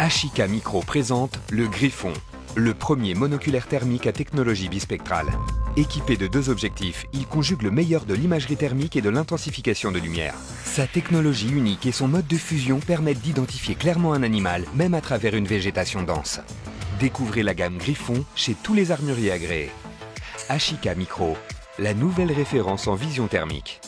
Ashika Micro présente le Griffon, le premier monoculaire thermique à technologie bispectrale. Équipé de 2 objectifs, il conjugue le meilleur de l'imagerie thermique et de l'intensification de lumière. Sa technologie unique et son mode de fusion permettent d'identifier clairement un animal, même à travers une végétation dense. Découvrez la gamme Griffon chez tous les armuriers agréés. Ashika Micro, la nouvelle référence en vision thermique.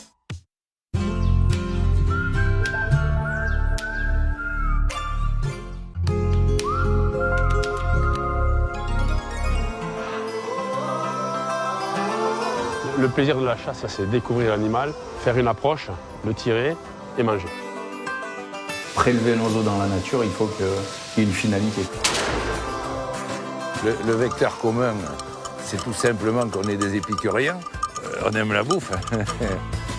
Le plaisir de la chasse, c'est découvrir l'animal, faire une approche, le tirer et manger. Prélever nos os dans la nature, il faut qu'il y ait une finalité. Le vecteur commun, c'est tout simplement qu'on est des épicuriens. On aime la bouffe.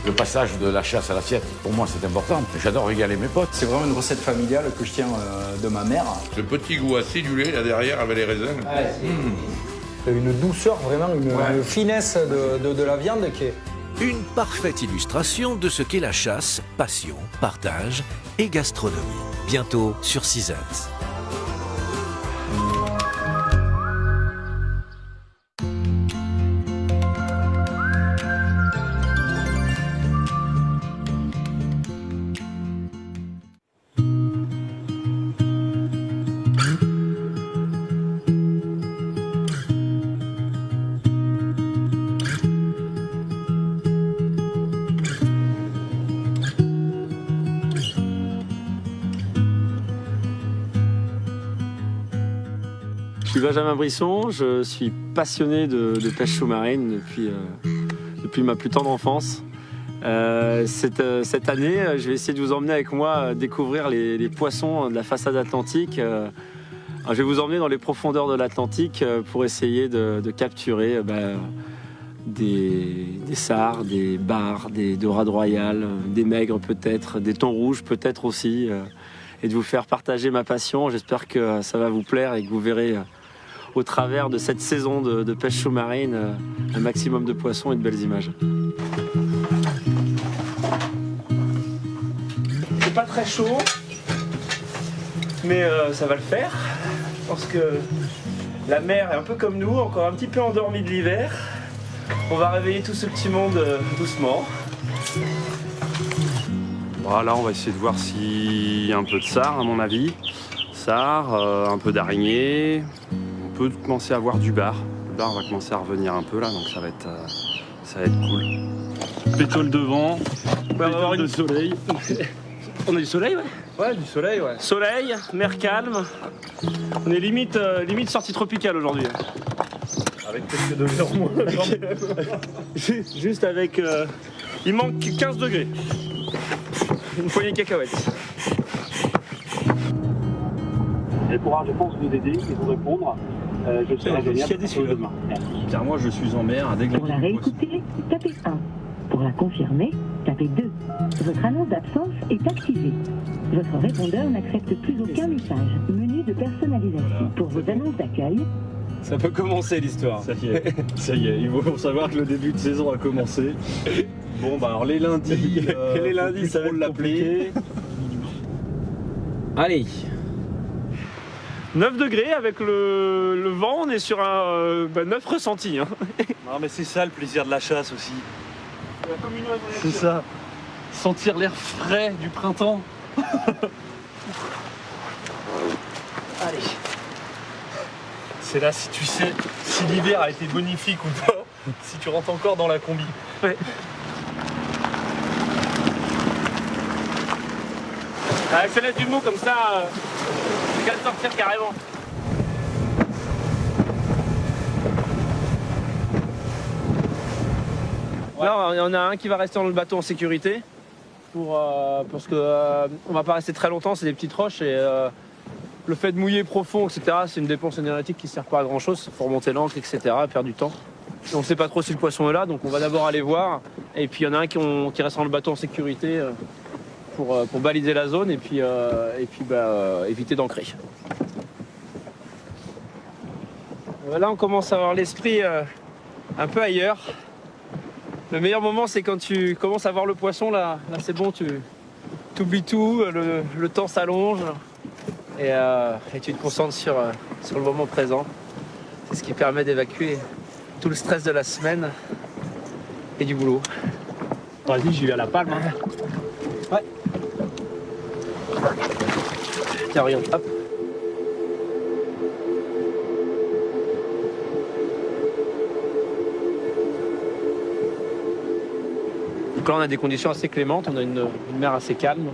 Le passage de la chasse à l'assiette, pour moi, c'est important. J'adore régaler mes potes. C'est vraiment une recette familiale que je tiens de ma mère. Ce petit goût acidulé, là derrière, avec les raisins. Une douceur, vraiment une finesse de la viande qui est... Une parfaite illustration de ce qu'est la chasse, passion, partage et gastronomie. Bientôt sur Seasons. Je suis Benjamin Brisson, je suis passionné de pêche sous-marine depuis ma plus tendre enfance. Cette année, je vais essayer de vous emmener avec moi découvrir les poissons de la façade atlantique. Je vais vous emmener dans les profondeurs de l'Atlantique pour essayer de capturer des sards, des bars, des dorades royales, des maigres peut-être, des thons rouges peut-être aussi, et de vous faire partager ma passion. J'espère que ça va vous plaire et que vous verrez au travers de cette saison de pêche sous-marine un maximum de poissons et de belles images. C'est pas très chaud, mais ça va le faire. Je pense que la mer est un peu comme nous, encore un petit peu endormie de l'hiver. On va réveiller tout ce petit monde doucement. Voilà, on va essayer de voir s'il y a un peu de sard, à mon avis. Sard, un peu d'araignée. On peut commencer à voir du bar. Le bar va commencer à revenir un peu là, donc ça va être cool. Pétole devant, pétole de soleil. On a du soleil, ouais? Ouais, du soleil, ouais. Soleil, mer calme. On est limite sortie tropicale aujourd'hui. Avec quelques degrés en moins. Juste avec... il manque 15 degrés. Une poignée de cacahuètes. Elle pourra, je pense, vous aider et vous répondre. Je serai joignable demain. Car moi, je suis en mer à déglanger. Pour la réécouter, tapez 1. Pour la confirmer, tapez 2. Votre annonce d'absence est activée. Votre répondeur n'accepte plus aucun message. Menu de personnalisation. Voilà. Pour vos annonces d'accueil, Ça peut commencer l'histoire. Ça y est, il faut savoir que le début de saison a commencé. Bon, bah alors les lundis, ça va être l'appeler. Allez. 9 degrés avec le vent, on est sur un 9 ressenti. Hein. Non, mais c'est ça le plaisir de la chasse aussi. C'est ça. Sentir l'air frais du printemps. Allez. C'est là si tu sais si l'hiver a été bonifique ou pas, si tu rentres encore dans la combi. Ouais. Je te laisse du mot comme ça, tu vas le sortir carrément. Là, il y en a un qui va rester dans le bateau en sécurité parce que on va pas rester très longtemps, c'est des petites roches et le fait de mouiller profond, etc., c'est une dépense énergétique qui ne sert pas à grand chose. Il faut remonter l'ancre, etc., perdre du temps. On ne sait pas trop si le poisson est là, donc on va d'abord aller voir. Et puis il y en a un qui reste dans le bateau en sécurité pour baliser la zone et puis éviter d'ancrer. Là, on commence à avoir l'esprit un peu ailleurs. Le meilleur moment, c'est quand tu commences à voir le poisson. Là c'est bon, tu oublies tout, le temps s'allonge. et tu te concentres sur le moment présent. C'est ce qui permet d'évacuer tout le stress de la semaine et du boulot. Vas-y, j'y vais à la palme. Hein. Ouais. Tiens, regarde, hop. Donc là, on a des conditions assez clémentes, on a une mer assez calme.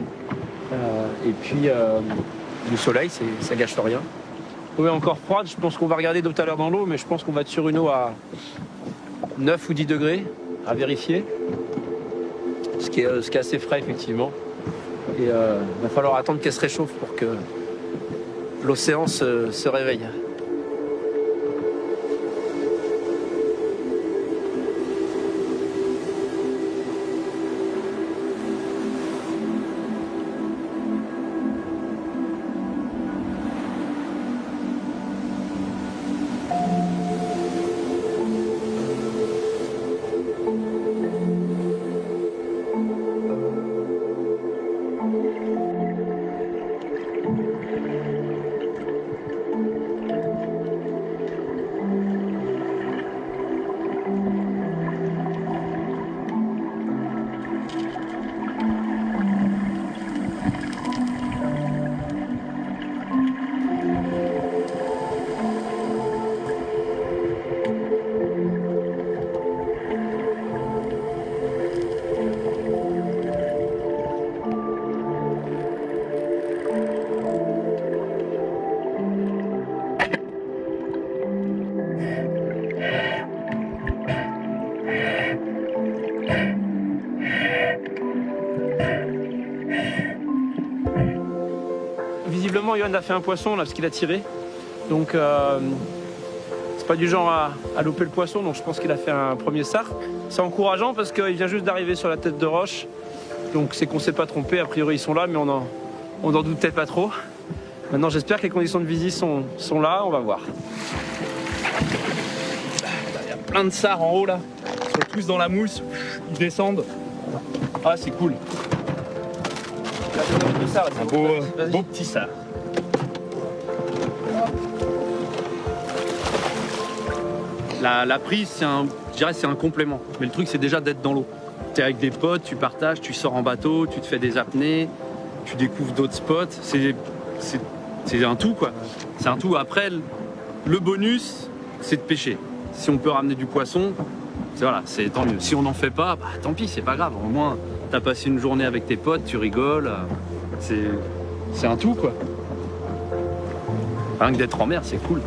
Et puis du soleil, ça gâche rien. L'eau est encore froide, je pense qu'on va regarder tout à l'heure dans l'eau, mais je pense qu'on va être sur une eau à 9 ou 10 degrés, à vérifier. Ce qui est assez frais, effectivement. Et il va falloir attendre qu'elle se réchauffe pour que l'océan se réveille. Visiblement, Johan a fait un poisson là, parce qu'il a tiré. Donc, c'est pas du genre à louper le poisson. Donc, je pense qu'il a fait un premier sard. C'est encourageant parce qu'il vient juste d'arriver sur la tête de roche. Donc, c'est qu'on s'est pas trompé. A priori, ils sont là, mais on n'en doute peut-être pas trop. Maintenant, j'espère que les conditions de visite sont là. On va voir. Il y a plein de sards en haut là. Ils sont tous dans la mousse. Ils descendent. Ah, c'est cool. Un beau petit sard. La prise, je dirais c'est un complément. Mais le truc, c'est déjà d'être dans l'eau. Tu es avec des potes, tu partages, tu sors en bateau, tu te fais des apnées, tu découvres d'autres spots. C'est un tout, quoi. C'est un tout. Après, le bonus, c'est de pêcher. Si on peut ramener du poisson, c'est tant mieux. Si on n'en fait pas, bah, tant pis, c'est pas grave. Au moins, t'as passé une journée avec tes potes, tu rigoles. C'est un tout, quoi. Rien que d'être en mer, c'est cool.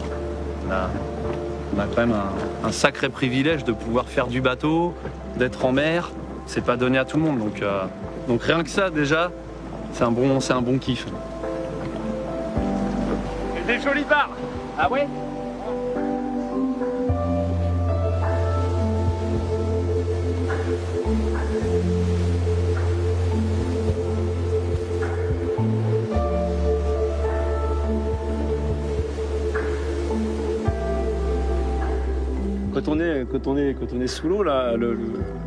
On a quand même un sacré privilège de pouvoir faire du bateau, d'être en mer. C'est pas donné à tout le monde. Donc rien que ça, déjà, c'est un bon kiff. Et des jolies barres. Ah ouais? Quand on est sous l'eau là,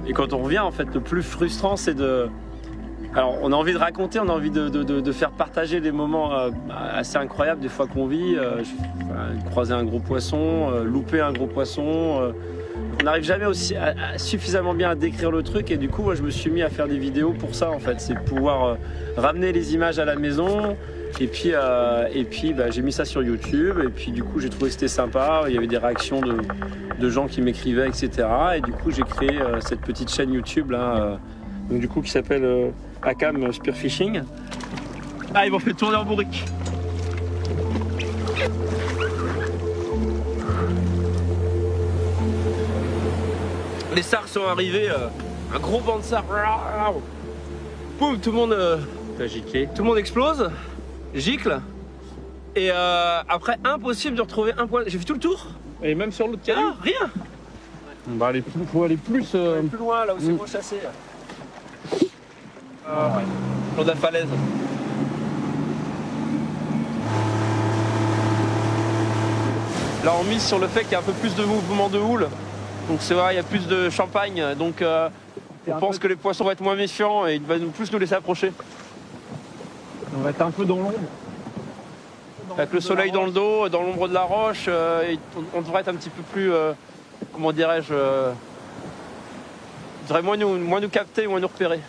et quand on revient, en fait, le plus frustrant, c'est de. Alors, on a envie de raconter, on a envie de faire partager des moments assez incroyables des fois qu'on vit. Croiser un gros poisson, louper un gros poisson. On n'arrive jamais suffisamment bien à décrire le truc, et du coup, moi, je me suis mis à faire des vidéos pour ça, en fait. C'est pouvoir ramener les images à la maison. Et puis j'ai mis ça sur YouTube, et puis du coup j'ai trouvé que c'était sympa, il y avait des réactions de gens qui m'écrivaient, etc. Et du coup j'ai créé cette petite chaîne YouTube là, donc, du coup, qui s'appelle Akam Spearfishing. Ah, ils m'ont fait tourner en bourrique. Les sards sont arrivés, un gros banc de sards. Boum, tout le monde explose. Gicle, et après impossible de retrouver un point. J'ai fait tout le tour, et même sur l'autre caillou, rien. On va aller faut aller plus plus loin, là où c'est rechassé. Le long de la falaise. Là on mise sur le fait qu'il y a un peu plus de mouvement de houle, donc c'est vrai, il y a plus de champagne, donc on pense que les poissons vont être moins méfiants et il va plus nous laisser approcher. On va être un peu dans l'ombre. Avec le soleil dans le dos, dans l'ombre de la roche, on devrait être un petit peu plus, comment dirais-je, je dirais moins nous capter, moins nous repérer.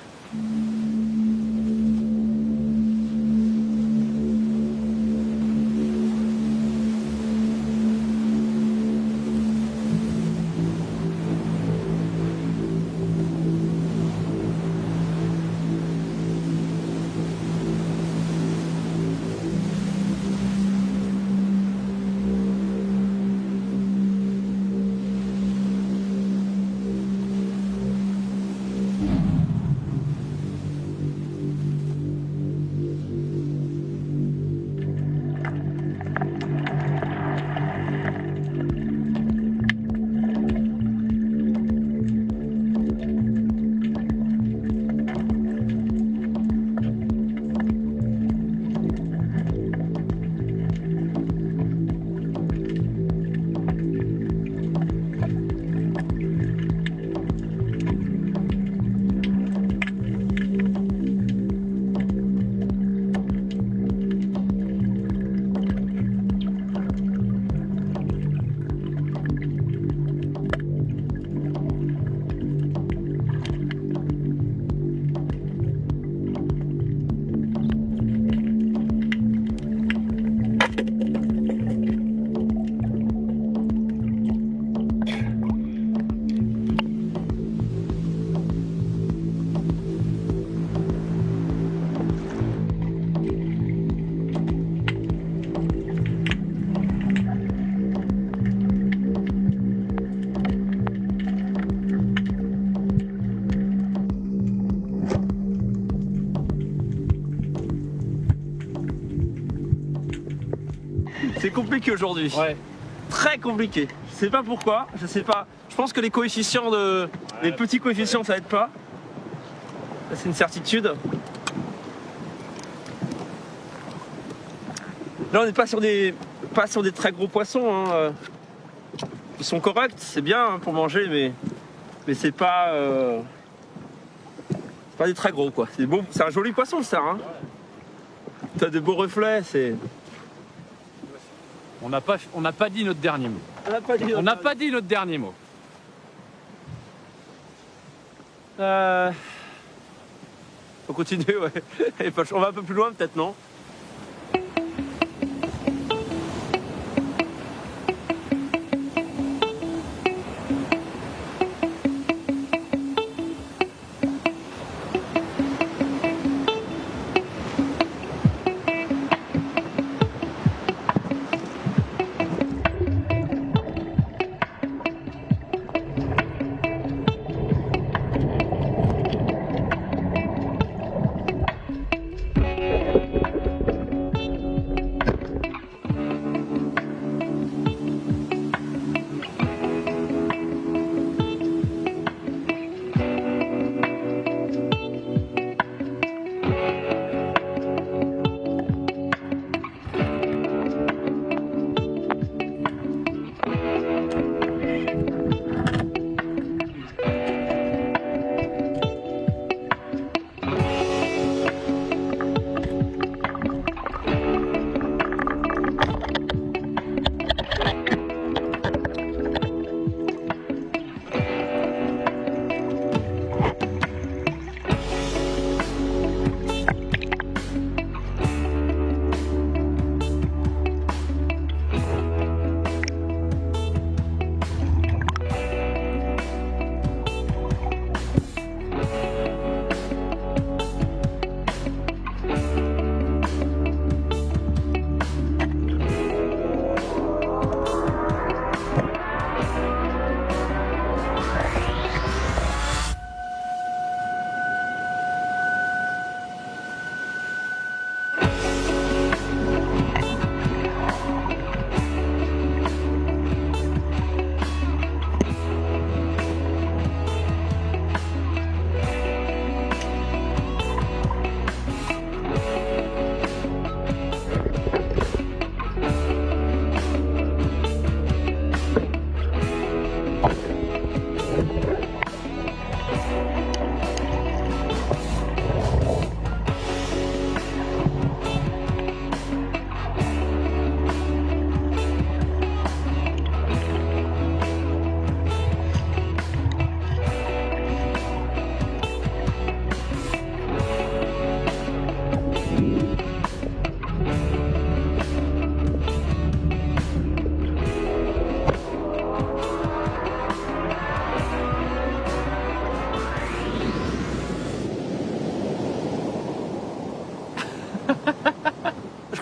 C'est compliqué aujourd'hui. Ouais. Très compliqué. Je sais pas pourquoi, je sais pas. Je pense que les coefficients les petits coefficients ça aide pas. Ça, c'est une certitude. Là on n'est pas sur des très gros poissons. Hein. Ils sont corrects, c'est bien hein, pour manger, mais c'est pas des très gros quoi. C'est bon, c'est un joli poisson ça. Hein. T'as de beaux reflets, c'est. On n'a pas dit notre dernier mot. On n'a pas dit notre dernier mot. Faut continuer, ouais. On va un peu plus loin peut-être, non?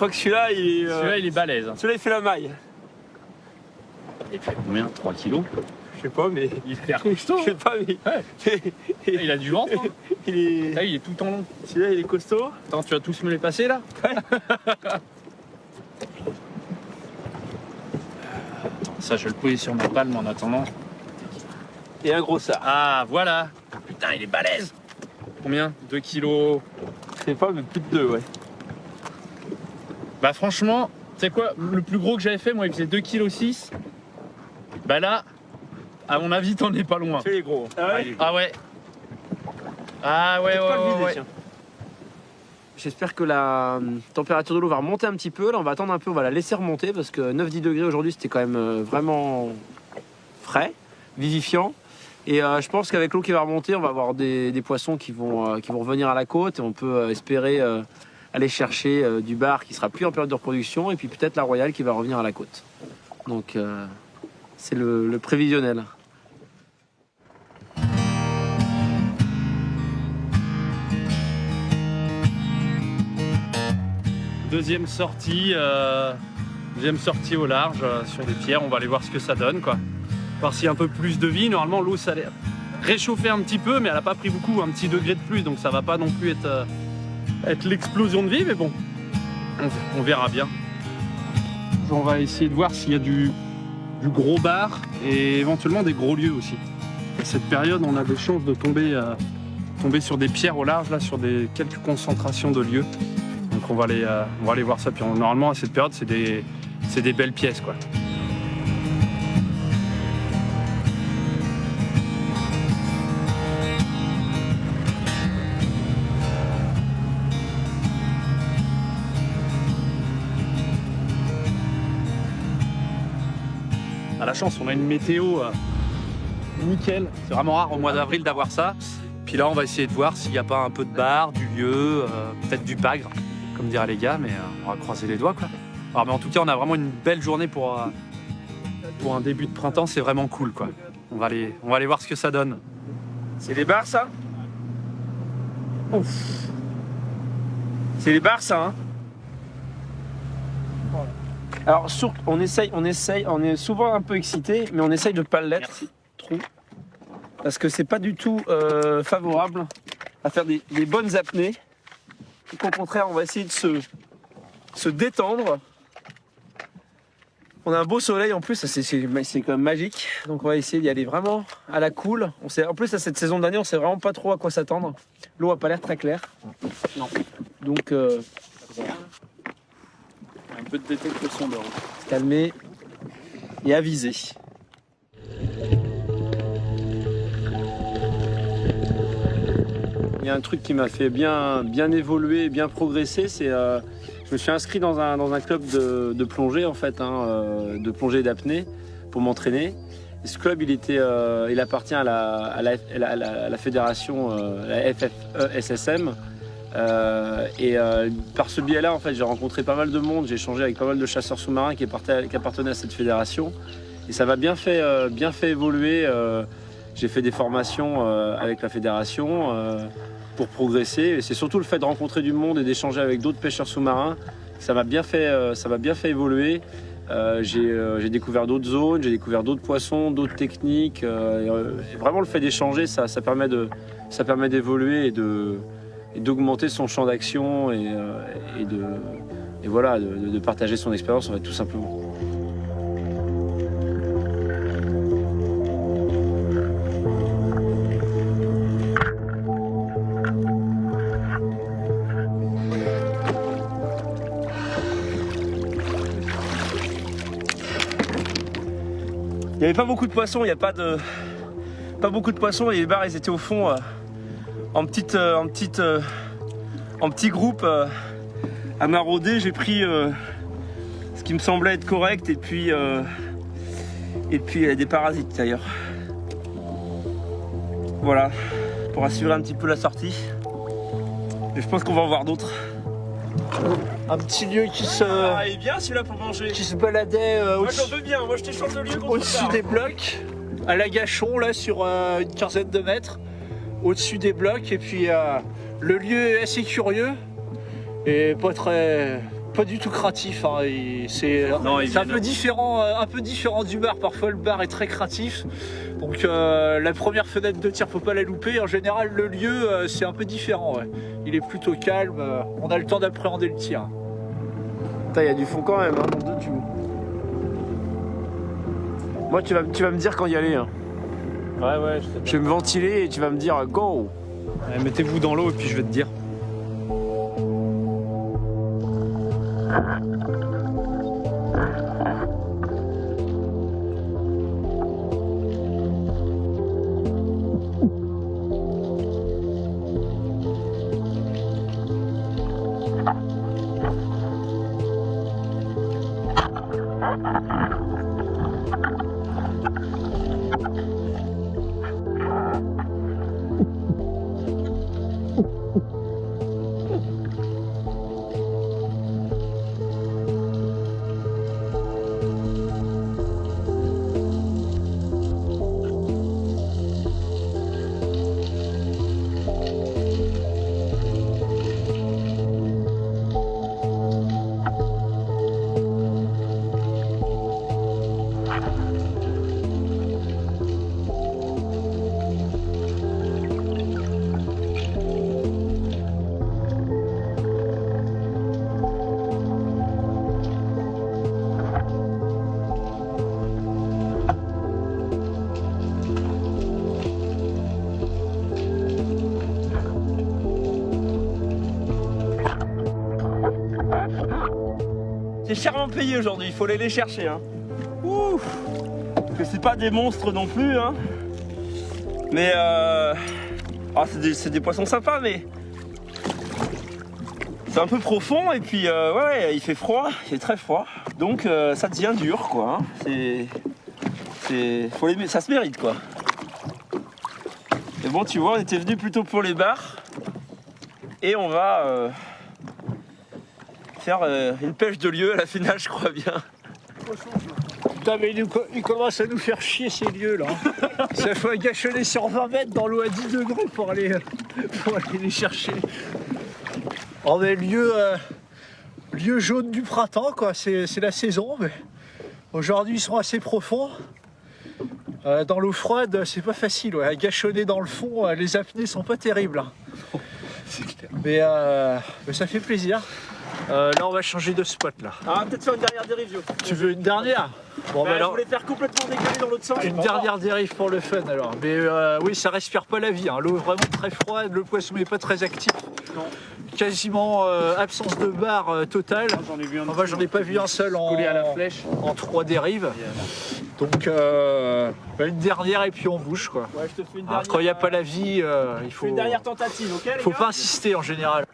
crois que celui-là, il est. Celui-là, il est balèze. Celui-là, il fait la maille. Il fait combien? 3 kilos? Je sais pas, mais. Il est hyper costaud. Je sais pas, mais. Ouais. Il a du ventre. Hein. Il est. Là, il est tout en long. Celui-là, il est costaud. Attends, tu vas tous me les passer là? Ouais. Attends, ça, je vais le poser sur ma palme en attendant. Et un gros sard. Ah, voilà. Putain, il est balèze. Combien? 2 kilos. Je sais pas, mais plus de 2, ouais. Bah, franchement, tu sais quoi? Le plus gros que j'avais fait, moi, il faisait 2,6 kg. Bah là, à mon avis, t'en es pas loin. C'est les gros. Ah ouais? Ah ouais. Ah ouais, Peut-être pas le vider, ouais. tiens. J'espère que la température de l'eau va remonter un petit peu. Là, on va attendre un peu, on va la laisser remonter parce que 9-10 degrés aujourd'hui, c'était quand même vraiment frais, vivifiant. Et je pense qu'avec l'eau qui va remonter, on va avoir des poissons qui vont revenir à la côte et on peut espérer aller chercher du bar qui sera plus en période de reproduction et puis peut-être la royale qui va revenir à la côte. Donc c'est le prévisionnel. Deuxième sortie au large sur des pierres. On va aller voir ce que ça donne, quoi. Voir s'il y a un peu plus de vie. Normalement, l'eau, ça allait réchauffer un petit peu, mais elle n'a pas pris beaucoup, un petit degré de plus, donc ça va pas non plus être l'explosion de vie, mais bon, on verra bien. On va essayer de voir s'il y a du gros bar et éventuellement des gros lieux aussi. À cette période, on a des chances de tomber sur des pierres au large, là, sur quelques concentrations de lieux. Donc on va aller voir ça. Puis normalement, à cette période, c'est des belles pièces, quoi. On a la chance, on a une météo nickel. C'est vraiment rare au mois d'avril d'avoir ça. Puis là, on va essayer de voir s'il n'y a pas un peu de bar, du lieu, peut-être du pagre, comme diraient les gars, mais on va croiser les doigts, quoi. Alors, mais en tout cas, on a vraiment une belle journée pour un début de printemps, c'est vraiment cool, quoi. On va aller voir ce que ça donne. C'est les bars, ça? Ouf. C'est les bars, ça, hein? Alors, on est souvent un peu excité, mais on essaye de ne pas l'être trop. Parce que c'est pas du tout favorable à faire des bonnes apnées. Donc, au contraire, on va essayer de se détendre. On a un beau soleil en plus, c'est quand même magique. Donc on va essayer d'y aller vraiment à la cool. En plus, à cette saison d'année, on sait vraiment pas trop à quoi s'attendre. L'eau a pas l'air très claire. Non. Donc Un peu de détecte le son d'or. se calmer et aviser. Il y a un truc qui m'a fait bien évoluer, bien progresser, c'est je me suis inscrit dans un club de plongée en fait, de plongée et d'apnée pour m'entraîner. Et ce club, il appartient à la fédération, la FFE-SSM. Et par ce biais-là, en fait, j'ai rencontré pas mal de monde, j'ai échangé avec pas mal de chasseurs sous-marins qui appartenaient à cette fédération. Et ça m'a bien fait évoluer. J'ai fait des formations avec la fédération pour progresser. Et c'est surtout le fait de rencontrer du monde et d'échanger avec d'autres pêcheurs sous-marins. Ça m'a bien fait évoluer. J'ai découvert d'autres zones, j'ai découvert d'autres poissons, d'autres techniques. Et vraiment le fait d'échanger, ça permet d'évoluer et d'augmenter son champ d'action et voilà, de partager son expérience en fait, tout simplement. Il n'y avait pas beaucoup de poissons, il n'y a pas beaucoup de poissons et les bars ils étaient au fond en petit groupe à marauder. J'ai pris ce qui me semblait être correct et puis il y a des parasites d'ailleurs. Voilà, pour assurer un petit peu la sortie. Et je pense qu'on va en voir d'autres. Un petit lieu qui Ah, il est bien celui-là pour manger. se baladait Moi j'en veux bien, moi je t'échange le lieu contre au-dessus ça. des blocs, à l'Agachon, là sur une quinzaine de mètres, au-dessus des blocs. Et puis le lieu est assez curieux et pas très pas du tout craintif. Hein, c'est un peu différent du bar. Parfois le bar est très craintif. Donc la première fenêtre de tir, faut pas la louper. En général, le lieu, c'est un peu différent. Ouais. Il est plutôt calme. On a le temps d'appréhender le tir. Putain, il y a du fond quand même, hein, dans deux tubes. Moi, tu vas me dire quand y aller. Hein. Ouais, je vais me ventiler et tu vas me dire go. Ouais, mettez-vous dans l'eau et puis je vais te dire. C'est chèrement payé aujourd'hui, il faut aller les chercher. Hein. Ouf. Parce que c'est pas des monstres non plus. Hein. Mais c'est des poissons sympas, mais c'est un peu profond et puis ouais, il fait froid, il fait très froid. Donc ça devient dur quoi. Hein. Ça se mérite quoi. Et bon, tu vois, on était venu plutôt pour les bars et on va faire une pêche de lieu à la finale, je crois bien. Putain, mais il commence à nous faire chier ces lieux là. Ça faut gâchonner sur 20 mètres dans l'eau à 10 degrés pour aller les chercher. On est lieu jaune du printemps quoi, c'est la saison, mais aujourd'hui ils sont assez profonds. Dans l'eau froide, c'est pas facile, ouais. À gâchonner dans le fond, les apnées sont pas terribles. Hein. C'est clair. Mais ça fait plaisir. Là, on va changer de spot là. On va peut-être faire une dernière dérive, Jo. Tu veux une dernière? Bon, je voulais faire complètement décaler dans l'autre sens. Une dernière dérive pour le fun alors. Mais oui, ça respire pas la vie. Hein. L'eau est vraiment très froide, le poisson n'est pas très actif. Non. Quasiment absence de bar totale. Moi, j'en ai pas vu un seul collé à la flèche. En 3 dérives. Donc une dernière et puis on bouge quoi. Ouais, je te fais une Alors, dernière. quand il n'y a pas la vie, il faut. Une dernière tentative, ok les faut gars pas insister en général.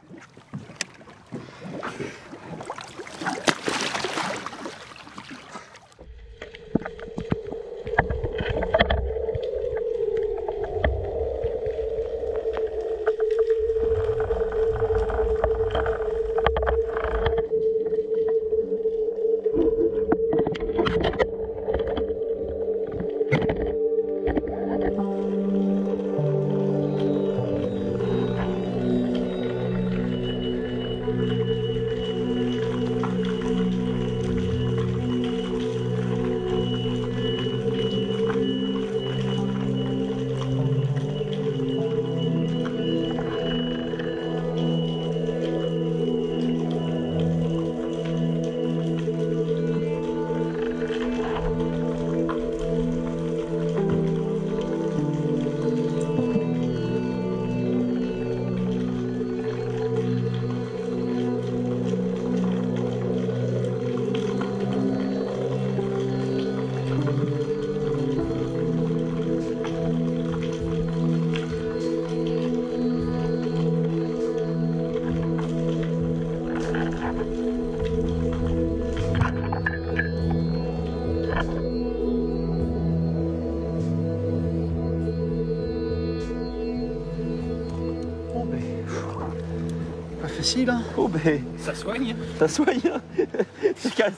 Facile, hein. Oh ben, Ça soigne. ça soigne.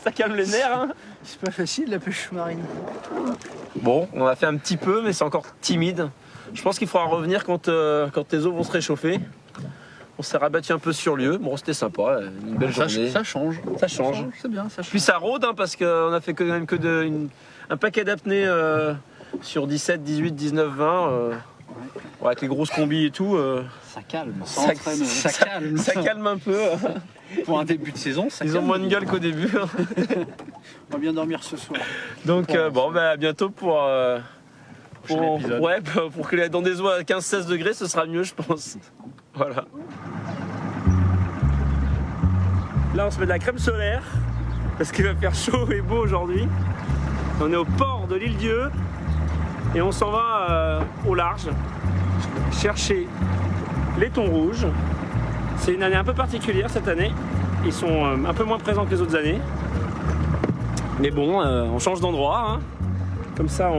Ça calme les nerfs. Hein. C'est pas facile la pêche sous-marine. Bon, on a fait un petit peu, mais c'est encore timide. Je pense qu'il faudra revenir quand tes eaux vont se réchauffer. On s'est rabattu un peu sur lieu. Bon, c'était sympa, une belle journée. Ça change. Ça change. C'est bien, ça change. Puis ça rôde hein, parce qu'on a fait quand même un paquet d'apnées sur 17, 18, 19, 20. Ouais, avec les grosses combis et tout. Ça calme, ça entraîne, ça calme. Ça calme un peu. Pour un début de saison, ça Ils calme. ont moins de gueule qu'au début. On va bien dormir ce soir. Donc bon, bah, à bientôt pour que dans des eaux à 15-16 degrés, ce sera mieux, je pense. Voilà. Là, on se met de la crème solaire parce qu'il va faire chaud et beau aujourd'hui. On est au port de l'île Dieu et on s'en va au large chercher les thons rouges. C'est une année un peu particulière cette année. Ils sont un peu moins présents que les autres années. Mais bon, on change d'endroit. Hein. Comme ça,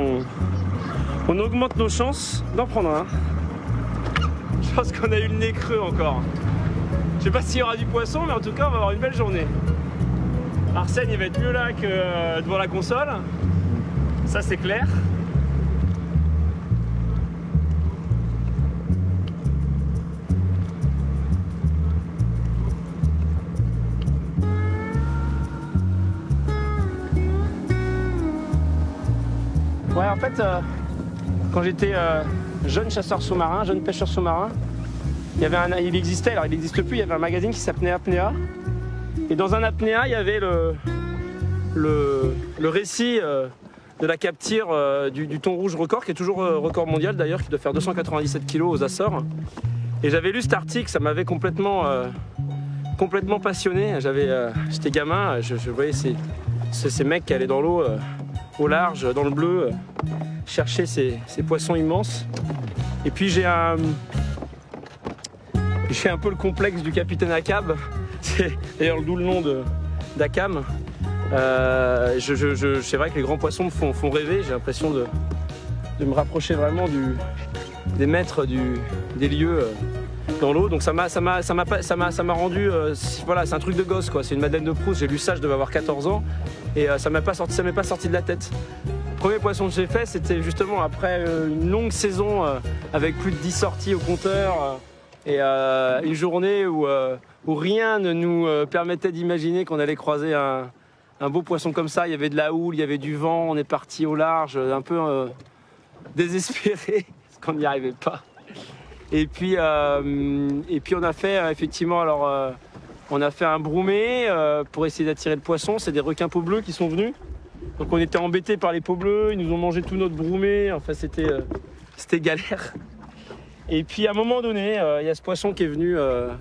on augmente nos chances d'en prendre un. Je pense qu'on a eu le nez creux encore. Je sais pas s'il y aura du poisson, mais en tout cas, on va avoir une belle journée. Arsène, il va être mieux là que devant la console. Ça, c'est clair. Ouais, en fait, quand j'étais jeune chasseur sous-marin, jeune pêcheur sous-marin, il existait, alors il n'existe plus, il y avait un magazine qui s'appelait Apnéa. Et dans un apnéa, il y avait le récit de la capture du thon rouge record, qui est toujours record mondial d'ailleurs, qui doit faire 297 kg aux Açores. Et j'avais lu cet article, ça m'avait complètement passionné. J'étais gamin, je voyais ces mecs qui allaient dans l'eau, au large, dans le bleu, chercher ces poissons immenses. Et puis j'ai un peu le complexe du capitaine Akab. C'est d'ailleurs d'où le nom d'Akam. C'est vrai que les grands poissons me font rêver. J'ai l'impression de me rapprocher vraiment des maîtres des lieux dans l'eau. Donc ça m'a rendu. Voilà, c'est un truc de gosse quoi. C'est une Madeleine de Proust. J'ai lu ça, je devais avoir 14 ans et ça m'est pas sorti de la tête. Le premier poisson que j'ai fait, c'était justement après une longue saison avec plus de 10 sorties au compteur et une journée où rien ne nous permettait d'imaginer qu'on allait croiser un beau poisson comme ça. Il y avait de la houle, il y avait du vent, on est parti au large, un peu désespéré, parce qu'on n'y arrivait pas. Et puis on a fait effectivement, alors on a fait un broumé pour essayer d'attirer le poisson. C'est des requins peau bleus qui sont venus. Donc on était embêtés par les peaux bleues, ils nous ont mangé tout notre broumé, enfin c'était galère. Et puis à un moment donné, il y a ce poisson qui est venu,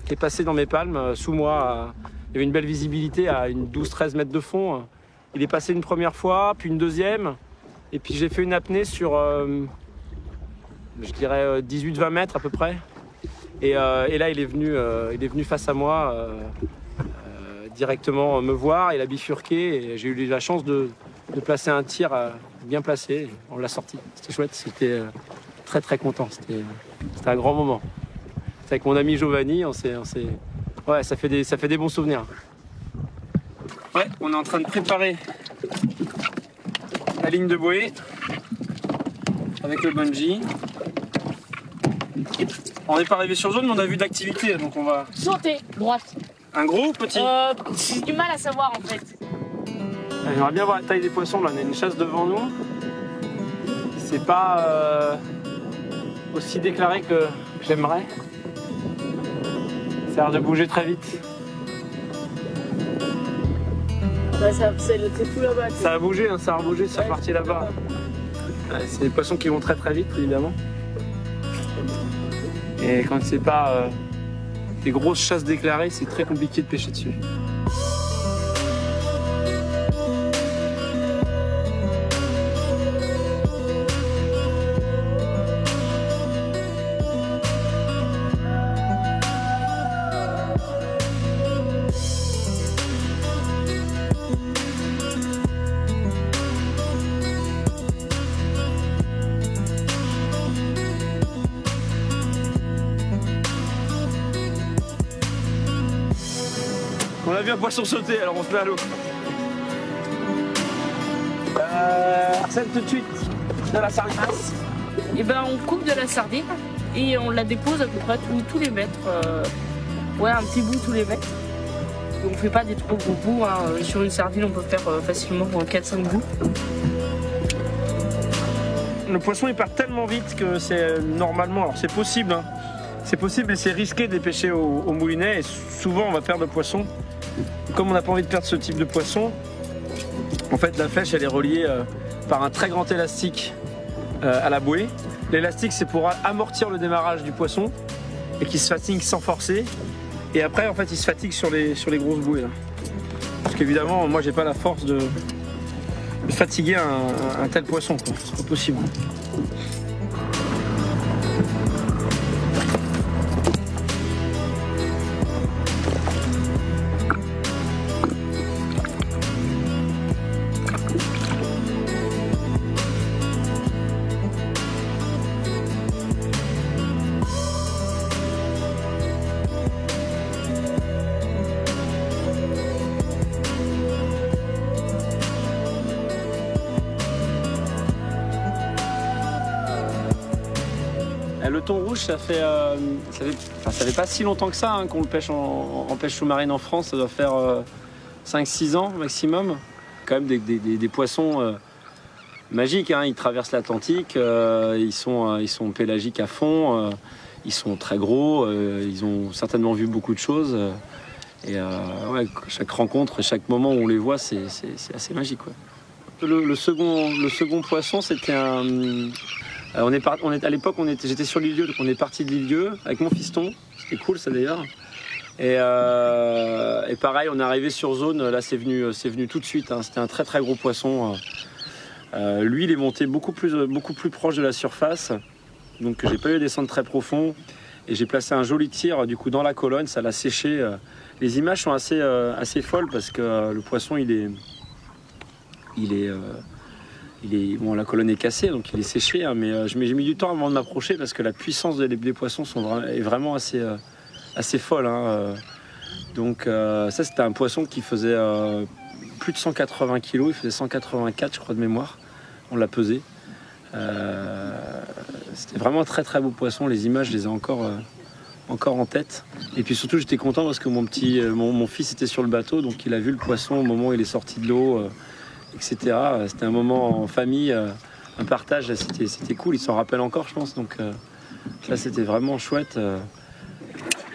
qui est passé dans mes palmes, sous moi. Il y avait une belle visibilité à une 12-13 mètres de fond. Il est passé une première fois, puis une deuxième. Et puis j'ai fait une apnée sur, je dirais, 18-20 mètres à peu près. Et là, il est venu face à moi, directement me voir. Il a bifurqué et j'ai eu la chance de placer un tir bien placé. On l'a sorti. C'était chouette. C'était très très content. C'était un grand moment. C'est avec mon ami Giovanni. Ouais, ça fait des bons souvenirs. Ouais, on est en train de préparer la ligne de bouée avec le bungee. On n'est pas arrivé sur zone, mais on a vu d'activité, donc on va... Sauter, droite. Un gros ou petit? J'ai du mal à savoir en fait. J'aimerais bien voir la taille des poissons, là on a une chasse devant nous. C'est pas aussi déclaré que j'aimerais. Ça a l'air de bouger très vite. Bah, c'est tout là-bas. Ça a bougé, hein, ça a rebougé, c'est reparti là-bas. Ouais, c'est des poissons qui vont très très vite, évidemment. Et quand c'est pas des grosses chasses déclarées, c'est très compliqué de pêcher dessus. On a vu un poisson sauter, alors on se met à l'eau. Arsène, tout de suite, de la sardinas. Et ben on coupe de la sardine et on la dépose à peu près tous les mètres Ouais, un petit bout tous les mètres. On fait pas des trop gros bouts. Hein. Sur une sardine, on peut faire facilement 4-5 bouts. Le poisson il part tellement vite que c'est normalement, alors c'est possible, hein. C'est possible mais c'est risqué de les pêcher au moulinet et souvent on va perdre le poisson. Comme on n'a pas envie de perdre ce type de poisson, en fait la flèche elle est reliée par un très grand élastique à la bouée. L'élastique c'est pour amortir le démarrage du poisson et qu'il se fatigue sans forcer. Et après en fait il se fatigue sur les grosses bouées là. Parce qu'évidemment moi j'ai pas la force de fatiguer un tel poisson, quoi. C'est pas possible. Le thon rouge, ça fait pas si longtemps que ça hein, qu'on le pêche en pêche sous-marine en France. Ça doit faire 5-6 ans maximum. Quand même des poissons magiques. Hein. Ils traversent l'Atlantique, ils sont pélagiques à fond, ils sont très gros, ils ont certainement vu beaucoup de choses. Ouais, chaque rencontre, chaque moment où on les voit, c'est assez magique. Ouais. Le second poisson, c'était un... à l'époque, j'étais sur l'île-Dieu, donc on est parti de l'île-Dieu avec mon fiston. C'était cool ça d'ailleurs. Et pareil, on est arrivé sur zone. Là, c'est venu tout de suite. Hein. C'était un très très gros poisson. Lui, il est monté beaucoup plus proche de la surface. Donc, j'ai pas eu à descendre très profond. Et j'ai placé un joli tir du coup dans la colonne. Ça l'a séché. Les images sont assez folles parce que le poisson, bon, la colonne est cassée, donc il est séché, hein, mais j'ai mis du temps avant de m'approcher parce que la puissance des poissons est vraiment assez folle. Hein. Donc ça, c'était un poisson qui faisait plus de 180 kg, il faisait 184 je crois de mémoire, on l'a pesé. C'était vraiment un très très beau poisson, les images je les ai encore en tête. Et puis surtout j'étais content parce que mon fils était sur le bateau, donc il a vu le poisson au moment où il est sorti de l'eau. Etc. C'était un moment en famille, un partage, c'était cool, il s'en rappelle encore je pense, donc là c'était vraiment chouette.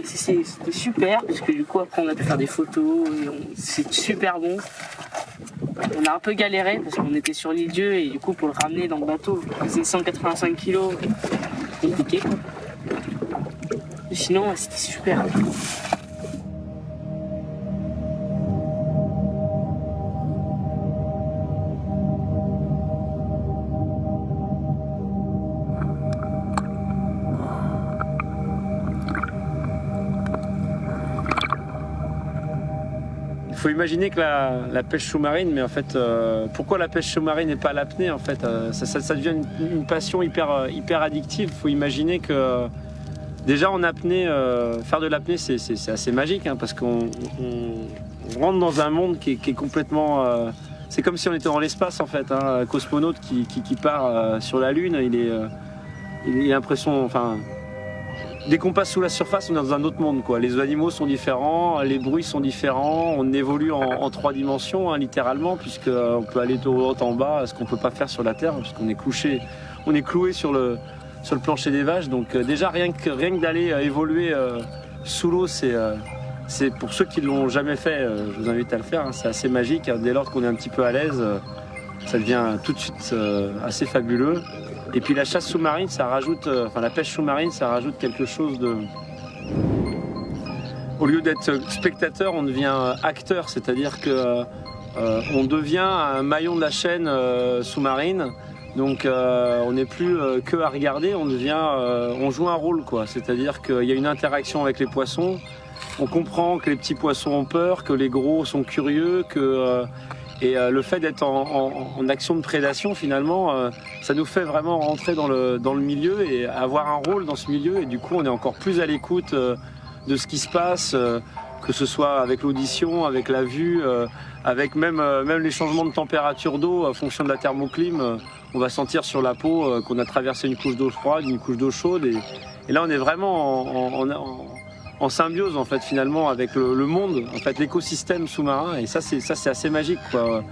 C'était super, parce que du coup après on a pu faire des photos, c'est super bon. On a un peu galéré parce qu'on était sur l'île-Dieu et du coup pour le ramener dans le bateau, c'est 185 kg, compliqué. Mais sinon c'était super. Il faut imaginer que la pêche sous-marine, mais en fait, pourquoi la pêche sous-marine et pas l'apnée en fait, ça devient une passion hyper addictive. Il faut imaginer que déjà en apnée, faire de l'apnée c'est assez magique hein, parce qu'on rentre dans un monde qui est complètement... c'est comme si on était dans l'espace en fait. Hein, un cosmonaute qui part sur la Lune, il a l'impression... Enfin, dès qu'on passe sous la surface, on est dans un autre monde, quoi. Les animaux sont différents, les bruits sont différents, on évolue en 3 dimensions, hein, littéralement, puisqu'on peut aller de haut en bas, ce qu'on ne peut pas faire sur la Terre, puisqu'on est cloué sur le plancher des vaches. Donc déjà, rien que d'aller évoluer sous l'eau, c'est pour ceux qui ne l'ont jamais fait, je vous invite à le faire, hein, c'est assez magique. Hein, dès lors qu'on est un petit peu à l'aise, ça devient tout de suite assez fabuleux. Et puis la chasse sous-marine, ça rajoute, la pêche sous-marine, ça rajoute quelque chose de... Au lieu d'être spectateur, on devient acteur, c'est-à-dire que on devient un maillon de la chaîne sous-marine. Donc on n'est plus que à regarder, on joue un rôle, quoi. C'est-à-dire qu'il y a une interaction avec les poissons. On comprend que les petits poissons ont peur, que les gros sont curieux, et le fait d'être en action de prédation, finalement, ça nous fait vraiment rentrer dans le milieu et avoir un rôle dans ce milieu. Et du coup, on est encore plus à l'écoute de ce qui se passe, que ce soit avec l'audition, avec la vue, avec même les changements de température d'eau en fonction de la thermoclim. On va sentir sur la peau qu'on a traversé une couche d'eau froide, une couche d'eau chaude. Et là, on est vraiment en symbiose en fait finalement avec le monde, en fait l'écosystème sous-marin, et ça c'est assez magique quoi.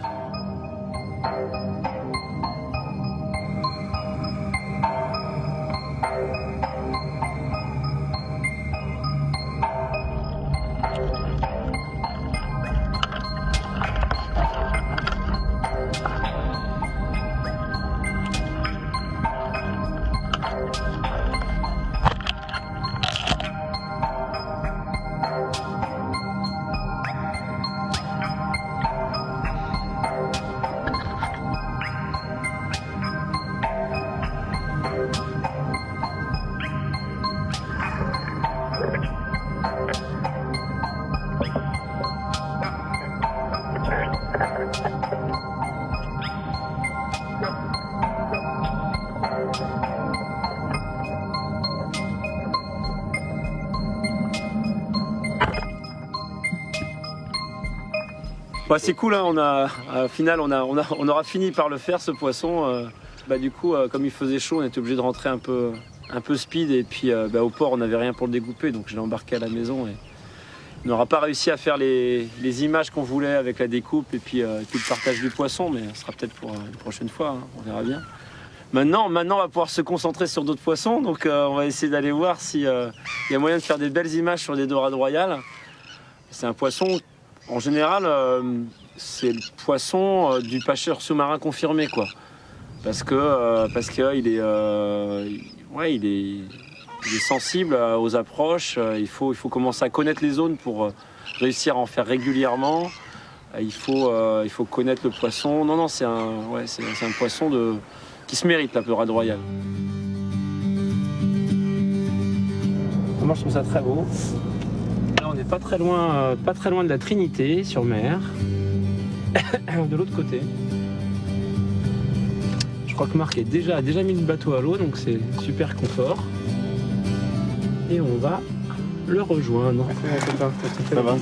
Bah, c'est cool, hein, au final on aura fini par le faire ce poisson. Du coup, comme il faisait chaud, on était obligé de rentrer un peu speed, et puis au port on n'avait rien pour le découper, donc je l'ai embarqué à la maison. Et on n'aura pas réussi à faire les images qu'on voulait avec la découpe et puis le partage du poisson, mais ce sera peut-être pour une prochaine fois, hein, on verra bien. Maintenant, on va pouvoir se concentrer sur d'autres poissons, donc on va essayer d'aller voir s'il y a moyen de faire des belles images sur des dorades royales. C'est un poisson, en général, c'est le poisson du pêcheur sous-marin confirmé, quoi. Parce qu'il est sensible aux approches. Il faut commencer à connaître les zones pour réussir à en faire régulièrement. Il faut connaître le poisson. Non, c'est un poisson qui se mérite, la dorade royale. Moi, je trouve ça très beau. Là, on n'est pas très loin de la Trinité sur mer. De l'autre côté. Je crois que Marc a déjà mis le bateau à l'eau, donc c'est super confort. Et on va le rejoindre. Ça va.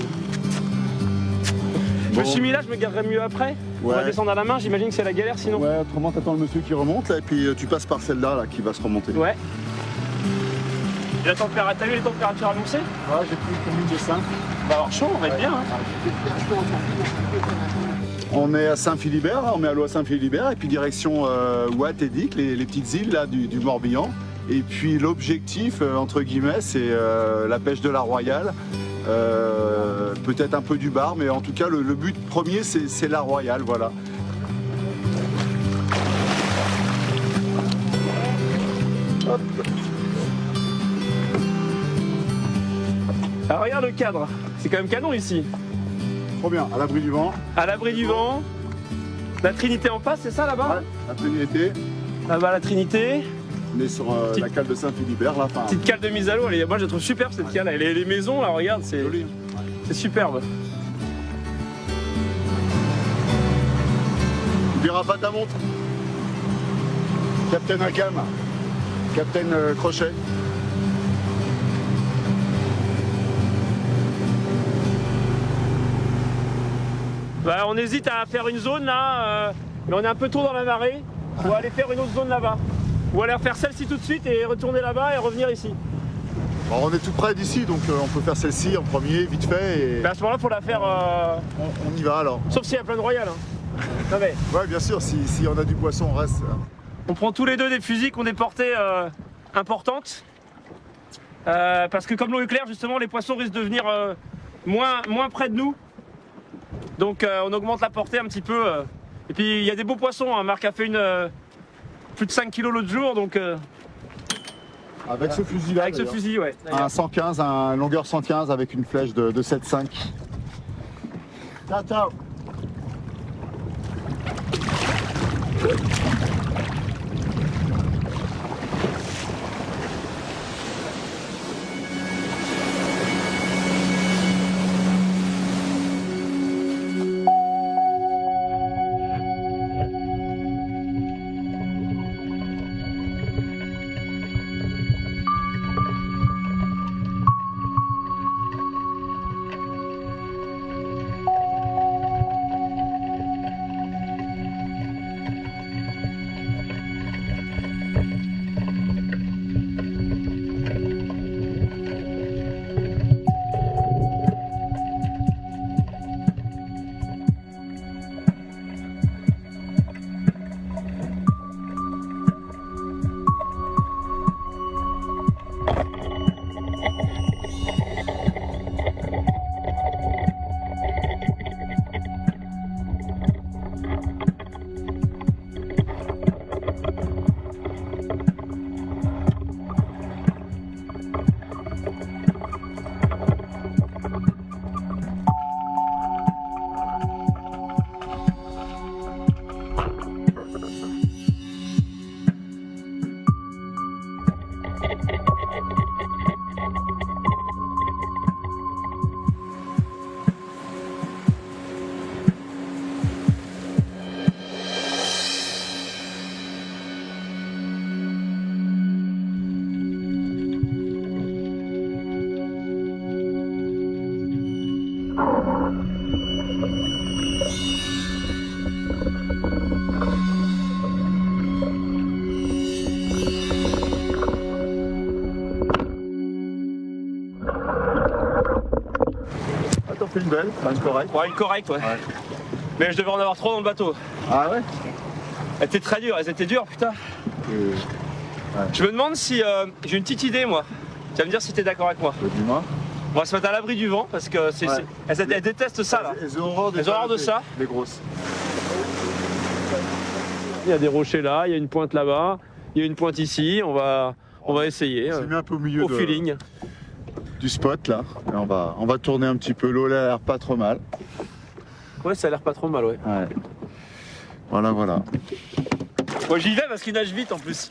Je me suis mis là, je me garerai mieux après. On va descendre à la main, j'imagine que c'est la galère sinon. Ouais, autrement t'attends le monsieur qui remonte là, et puis tu passes par celle-là là, qui va se remonter. Ouais. Et la température, t'as vu les températures annoncées? Ouais, j'ai pris une commune de 5. On va avoir chaud, on va être bien. Hein. On est à Saint-Philibert, on met à l'eau à Saint-Philibert, et puis direction Ouate et Dic, les petites îles là, du Morbihan. Et puis l'objectif, entre guillemets, c'est la pêche de la Royale. Peut-être un peu du bar, mais en tout cas, le but premier, c'est la Royale, voilà. Hop. Alors regarde le cadre, c'est quand même canon ici. Trop bien, à l'abri du vent. À l'abri du vent. La Trinité en face, c'est ça là-bas? Ouais, la Trinité. Là-bas la Trinité. On est sur la cale de Saint-Philibert là. Petite cale de mise à l'eau, moi je la trouve superbe cette cale. Les maisons là, regarde, c'est joli. C'est superbe. N'oubliera pas ta montre. Captain Akam. Captain Crochet. Bah, on hésite à faire une zone là, mais on est un peu tôt dans la marée. On va aller faire une autre zone là-bas. Ou aller faire celle-ci tout de suite et retourner là-bas et revenir ici. Bon, on est tout près d'ici, donc on peut faire celle-ci en premier, vite fait. Et... Bah, à ce moment-là, il faut la faire. On y va alors. Sauf s'il y a plein de royales. Hein. Non, mais... Ouais, bien sûr, si on a du poisson, on reste. On prend tous les deux des fusils qui ont des portées importantes. Parce que comme l'eau est claire, justement, les poissons risquent de venir moins près de nous. Donc on augmente la portée un petit peu. Et puis il y a des beaux poissons. Hein. Marc a fait plus de 5 kilos l'autre jour. Donc, avec ce fusil-là. Avec ce fusil, ouais. Un 115, un longueur 115 avec une flèche de 7,5. Ciao, ciao. t'en fais une belle, enfin une correcte. Ouais, une correcte, ouais. Mais je devais en avoir 3 dans le bateau. Ah ouais? Elles étaient très dures, elles étaient dures, putain. Je me demande si... j'ai une petite idée, moi. Tu vas me dire si t'es d'accord avec moi. Dis-moi. On va se mettre à l'abri du vent parce que elles détestent ça, là. Elles ont horreur de ça. Les grosses. Il y a des rochers là, il y a une pointe là-bas, il y a une pointe ici. On va essayer. C'est mis un peu au milieu feeling. Du spot, là. Et on va tourner un petit peu. L'eau, elle a l'air pas trop mal. Ouais, ça a l'air pas trop mal, ouais. Voilà. Moi, j'y vais parce qu'il nage vite, en plus.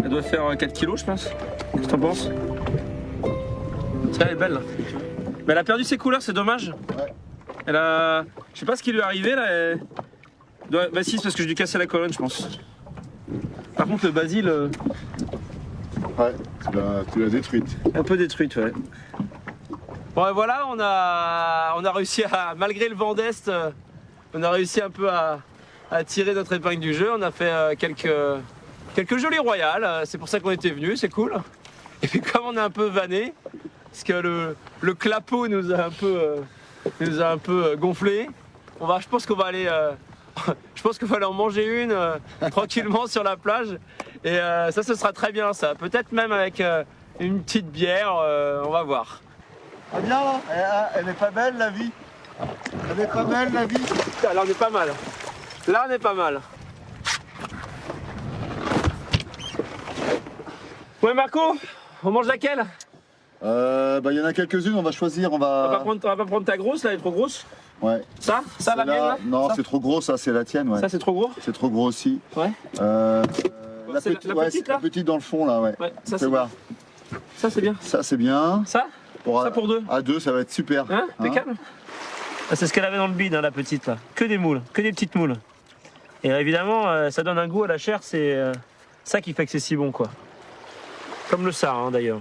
Elle doit faire 4 kilos, je pense. Qu'est-ce que t'en penses? Ça, elle est belle. Mais elle a perdu ses couleurs, c'est dommage. Elle a... Je sais pas ce qui lui est arrivé là. Bah si, c'est parce que j'ai dû casser la colonne, je pense. Par contre, le basil... Ouais, tu l'as détruite. Un peu détruite, ouais. Bon, et voilà, on a réussi à, malgré le vent d'est, on a réussi un peu à tirer notre épingle du jeu. On a fait quelques jolis royales, c'est pour ça qu'on était venus, c'est cool. Et puis comme on est un peu vanné, parce que le clapot nous a un peu gonflé, je pense qu'on va aller en manger une tranquillement sur la plage. Et ça, ce sera très bien ça. Peut-être même avec une petite bière, on va voir. Ah bien là, elle est pas belle la vie. Elle est pas belle la vie. Putain, là on est pas mal. Là on est pas mal. Ouais Marco, on mange laquelle? Bah y en a quelques-unes, on va choisir, on va pas prendre ta grosse là, elle est trop grosse. Ouais. Ça la mienne là? Non, c'est trop gros, ça c'est la tienne, ouais. Ça c'est trop gros? C'est trop gros aussi. Ouais. La petite dans le fond là, ouais. Ça c'est bien. Ça c'est bien. Ça c'est bien. Ça pour deux. À deux, ça va être super. Hein? Impeccable. C'est ce qu'elle avait dans le bide, hein, la petite là. Que des moules, que des petites moules. Et évidemment, ça donne un goût à la chair, c'est ça qui fait que c'est si bon quoi. Comme le sard hein, d'ailleurs.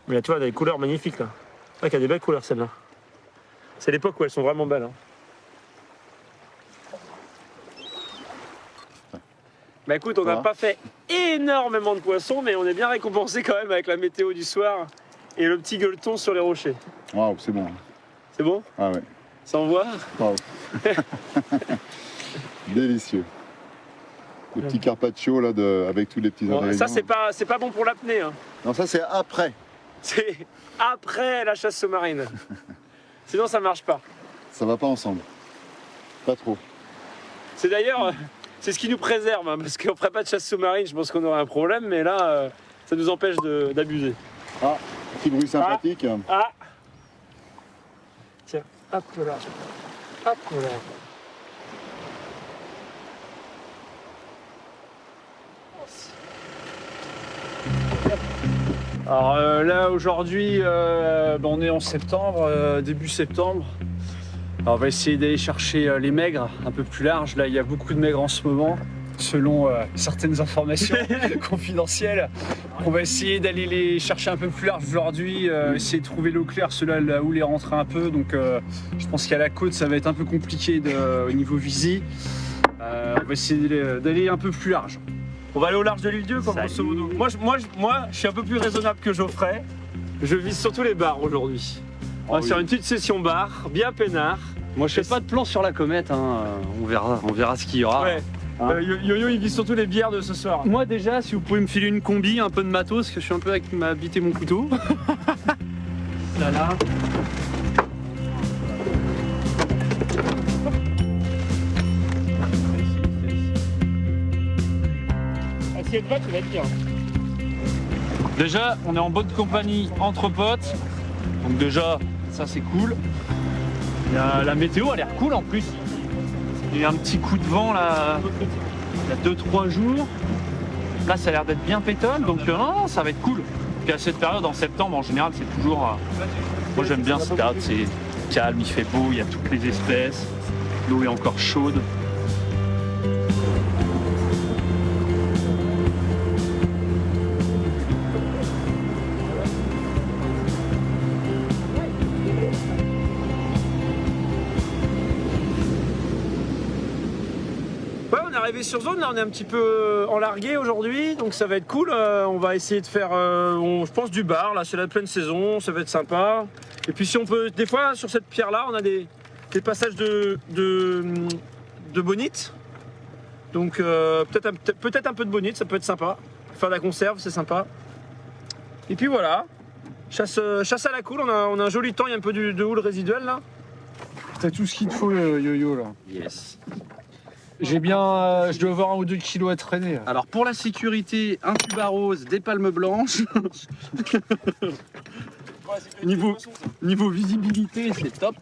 Mais là tu vois, elle a des couleurs magnifiques là. Ouais, qu'il y a des belles couleurs celle-là. C'est l'époque où elles sont vraiment belles. Hein. Bah écoute, on n'a pas fait énormément de poissons, mais on est bien récompensé quand même avec la météo du soir et le petit gueuleton sur les rochers. Waouh, c'est bon. C'est bon? Ah ouais. Ça envoie? Waouh. Délicieux. Le petit carpaccio là, avec tous les petits ingrédients. Ça, c'est pas bon pour l'apnée. Hein. Non, ça c'est après. C'est après la chasse sous-marine. Sinon, ça marche pas. Ça va pas ensemble. Pas trop. C'est d'ailleurs, c'est ce qui nous préserve, hein, parce qu'on ferait pas de chasse sous-marine, je pense qu'on aurait un problème, mais là, ça nous empêche d'abuser. Ah, petit bruit sympathique. Ah. Tiens, hop là. Hop là. Alors là aujourd'hui on est en septembre, début septembre. Alors on va essayer d'aller chercher les maigres un peu plus larges. Là il y a beaucoup de maigres en ce moment, selon certaines informations confidentielles. On va essayer d'aller les chercher un peu plus larges aujourd'hui, essayer de trouver l'eau claire, ceux-là là où les rentrer un peu. Donc je pense qu'à la côte ça va être un peu compliqué au niveau visi. On va essayer d'aller un peu plus large. On va aller au large de l'île Dieu, quoi, grosso modo. Moi, je suis un peu plus raisonnable que Geoffrey. Je vise surtout les bars aujourd'hui. On va faire une petite session bar, bien peinard. Moi, je fais pas de plan sur la comète. Hein. On verra ce qu'il y aura. Ouais. Hein. Yo-Yo, il vise surtout les bières de ce soir. Moi, déjà, si vous pouvez me filer une combi, un peu de matos, parce que je suis un peu avec ma bite et mon couteau. Là. Si elle te va, tu vas être bien. Déjà, on est en bonne compagnie entre potes. Donc déjà, ça c'est cool. La météo a l'air cool en plus. Il y a eu un petit coup de vent là, il y a 2-3 jours. Là, ça a l'air d'être bien pétole, donc non, ça va être cool. Puis à cette période, en septembre, en général, c'est toujours... moi, j'aime bien cette période, c'est calme, il fait beau, il y a toutes les espèces. L'eau est encore chaude. Arrivé sur zone, là on est un petit peu en largué aujourd'hui, donc ça va être cool. On va essayer de faire, je pense, du bar. Là c'est la pleine saison, ça va être sympa. Et puis si on peut, des fois sur cette pierre là, on a des passages de bonite. Donc peut-être un peu de bonite, ça peut être sympa. Faire de la conserve, c'est sympa. Et puis voilà, chasse à la cool. On a un joli temps, il y a un peu de houle résiduelle là. T'as tout ce qu'il te faut, Yo-Yo là. Yes. Je dois avoir 1 ou 2 kilos à traîner. Alors pour la sécurité, un tube à rose, des palmes blanches. niveau visibilité, c'est top.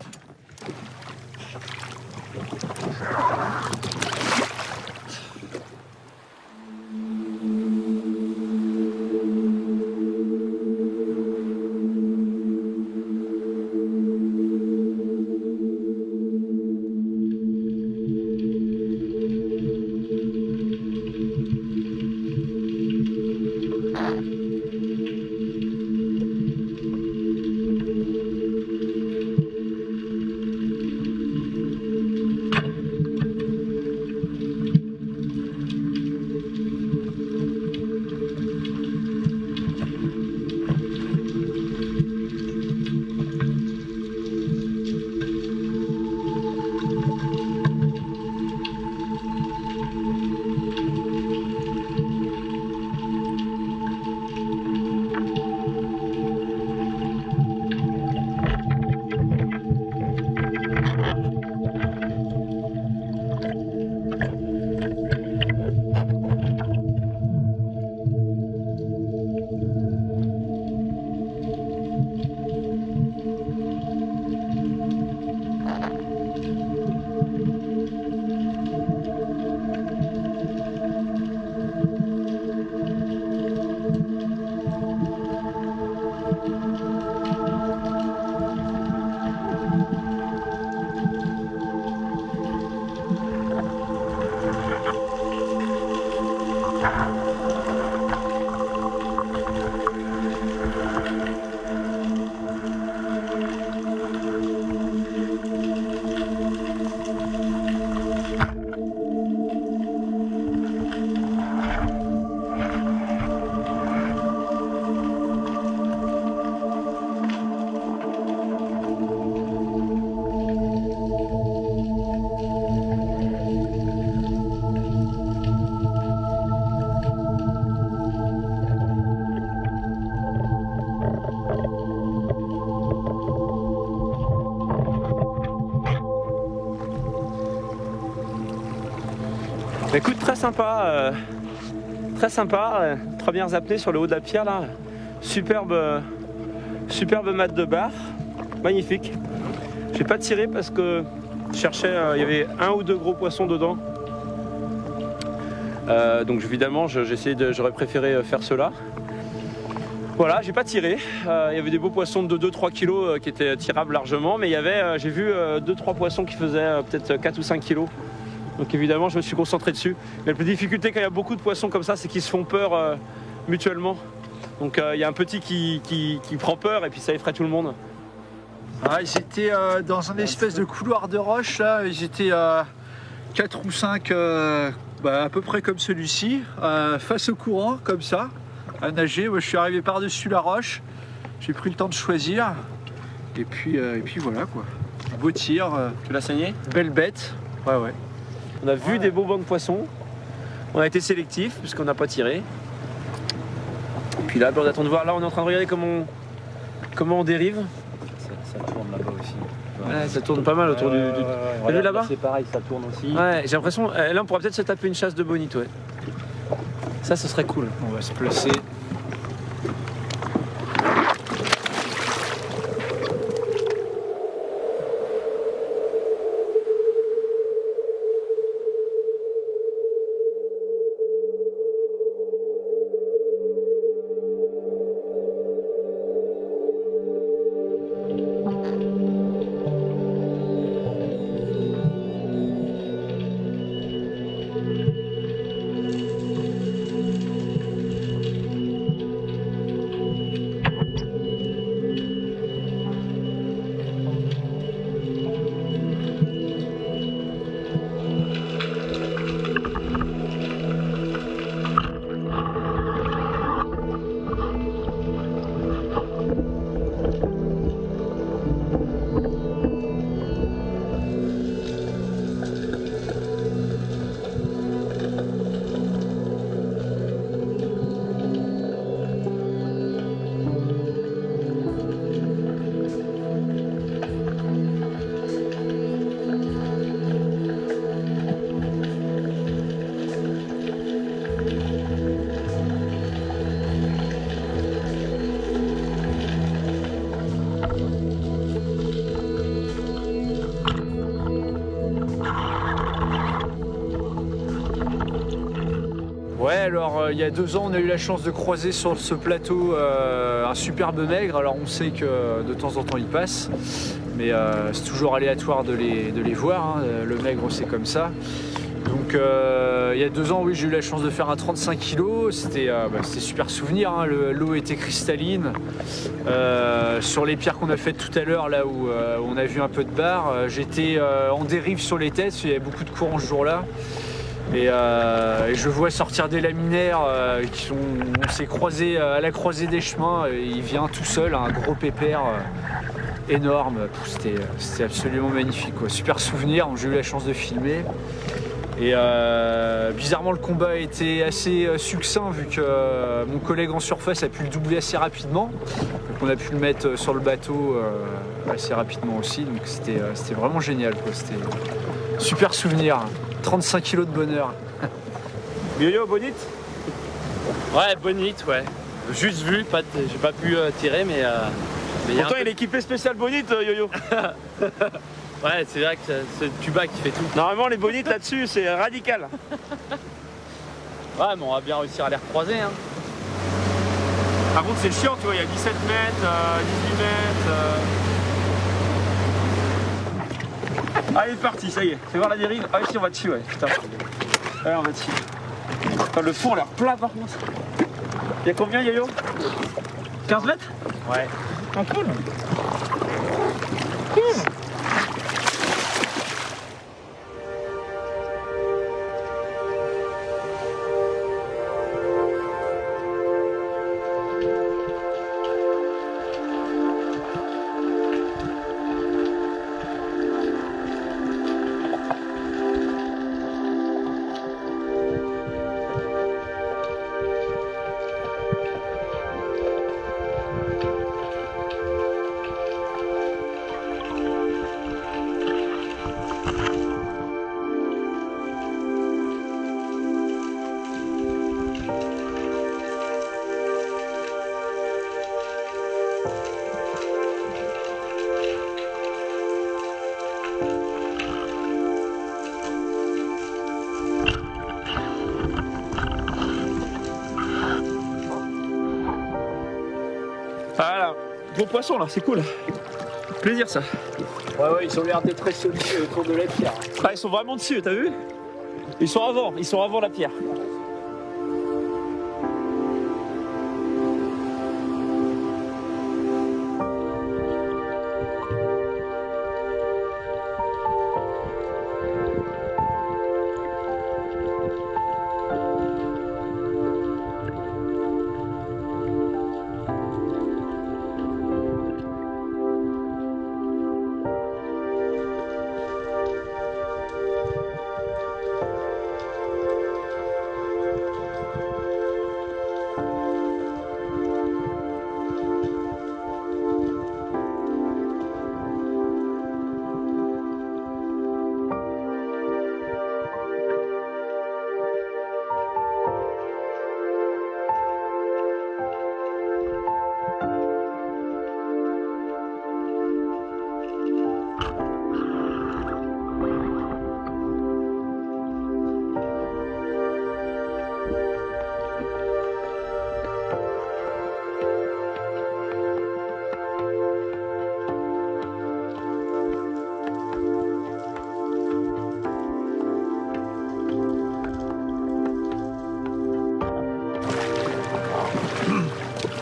Écoute, très sympa. Premières apnées sur le haut de la pierre là. Superbe mat de bar. Magnifique. J'ai pas tiré parce que je cherchais, il y avait 1 ou 2 gros poissons dedans. Donc évidemment j'aurais préféré faire cela. Voilà, j'ai pas tiré. Il y avait des beaux poissons de 2-3 kilos qui étaient tirables largement, mais il y avait, j'ai vu 2-3 poissons qui faisaient peut-être 4 ou 5 kilos. Donc évidemment je me suis concentré dessus. Mais la difficulté quand il y a beaucoup de poissons comme ça, c'est qu'ils se font peur mutuellement. Donc il y a un petit qui prend peur et puis ça effraie tout le monde. Ah, ils étaient dans un espèce de couloir de roche là, ils étaient 4 ou 5 à peu près comme celui-ci, face au courant comme ça, à nager. Moi je suis arrivé par-dessus la roche, j'ai pris le temps de choisir et puis voilà quoi. Beau tir. Tu l'as saigné? Belle bête. Ouais. On a vu des beaux bancs de poissons, on a été sélectif puisqu'on n'a pas tiré. Et puis là on attend de voir, là on est en train de regarder comment on dérive. Ça tourne là-bas aussi. Ouais, ça tourne pas mal autour du... T'as vu là-bas? C'est pareil, ça tourne aussi. Ouais, j'ai l'impression, là on pourrait peut-être se taper une chasse de bonite, ouais. Ça, ce serait cool. On va se placer. Ouais, alors il y a 2 ans, on a eu la chance de croiser sur ce plateau un superbe maigre. Alors on sait que de temps en temps il passe, mais c'est toujours aléatoire de les voir. Hein. Le maigre, c'est comme ça. Donc il y a 2 ans, oui, j'ai eu la chance de faire un 35 kg. C'était super souvenir. Hein. L'eau était cristalline. Sur les pierres qu'on a faites tout à l'heure, là où on a vu un peu de bar, j'étais en dérive sur les têtes. Il y avait beaucoup de courant ce jour-là. Et je vois sortir des laminaires on s'est croisés à la croisée des chemins. Et il vient tout seul, un gros pépère énorme. C'était absolument magnifique, quoi. Super souvenir, j'ai eu la chance de filmer. Et bizarrement, le combat a été assez succinct vu que mon collègue en surface a pu le doubler assez rapidement. Donc on a pu le mettre sur le bateau assez rapidement aussi. Donc c'était vraiment génial, quoi. C'était super souvenir. 35 kilos de bonheur. Yo-yo, bonite? Ouais, bonite, ouais. Juste vu, j'ai pas pu tirer, mais pourtant il est équipé spécial bonite, Yo-yo. Ouais, c'est vrai que c'est le tuba qui fait tout. Normalement les bonites là-dessus, c'est radical. Ouais, mais on va bien réussir à les recroiser, hein. Par contre c'est chiant, tu vois, il y a 17 mètres, 18 mètres. Allez, c'est parti, ça y est. Fais voir la dérive. Ah, ici, on va dessus, ouais. Putain. Allez, on va dessus. Putain, le fond a l'air plat, par contre. Il y a combien, Yo-Yo? 15 mètres? Ouais. Ah, cool. gros poissons là, c'est cool. Plaisir ça. Ouais, ils ont l'air d'être très solides autour de la pierre. Ah, ils sont vraiment dessus, t'as vu? Ils sont avant la pierre.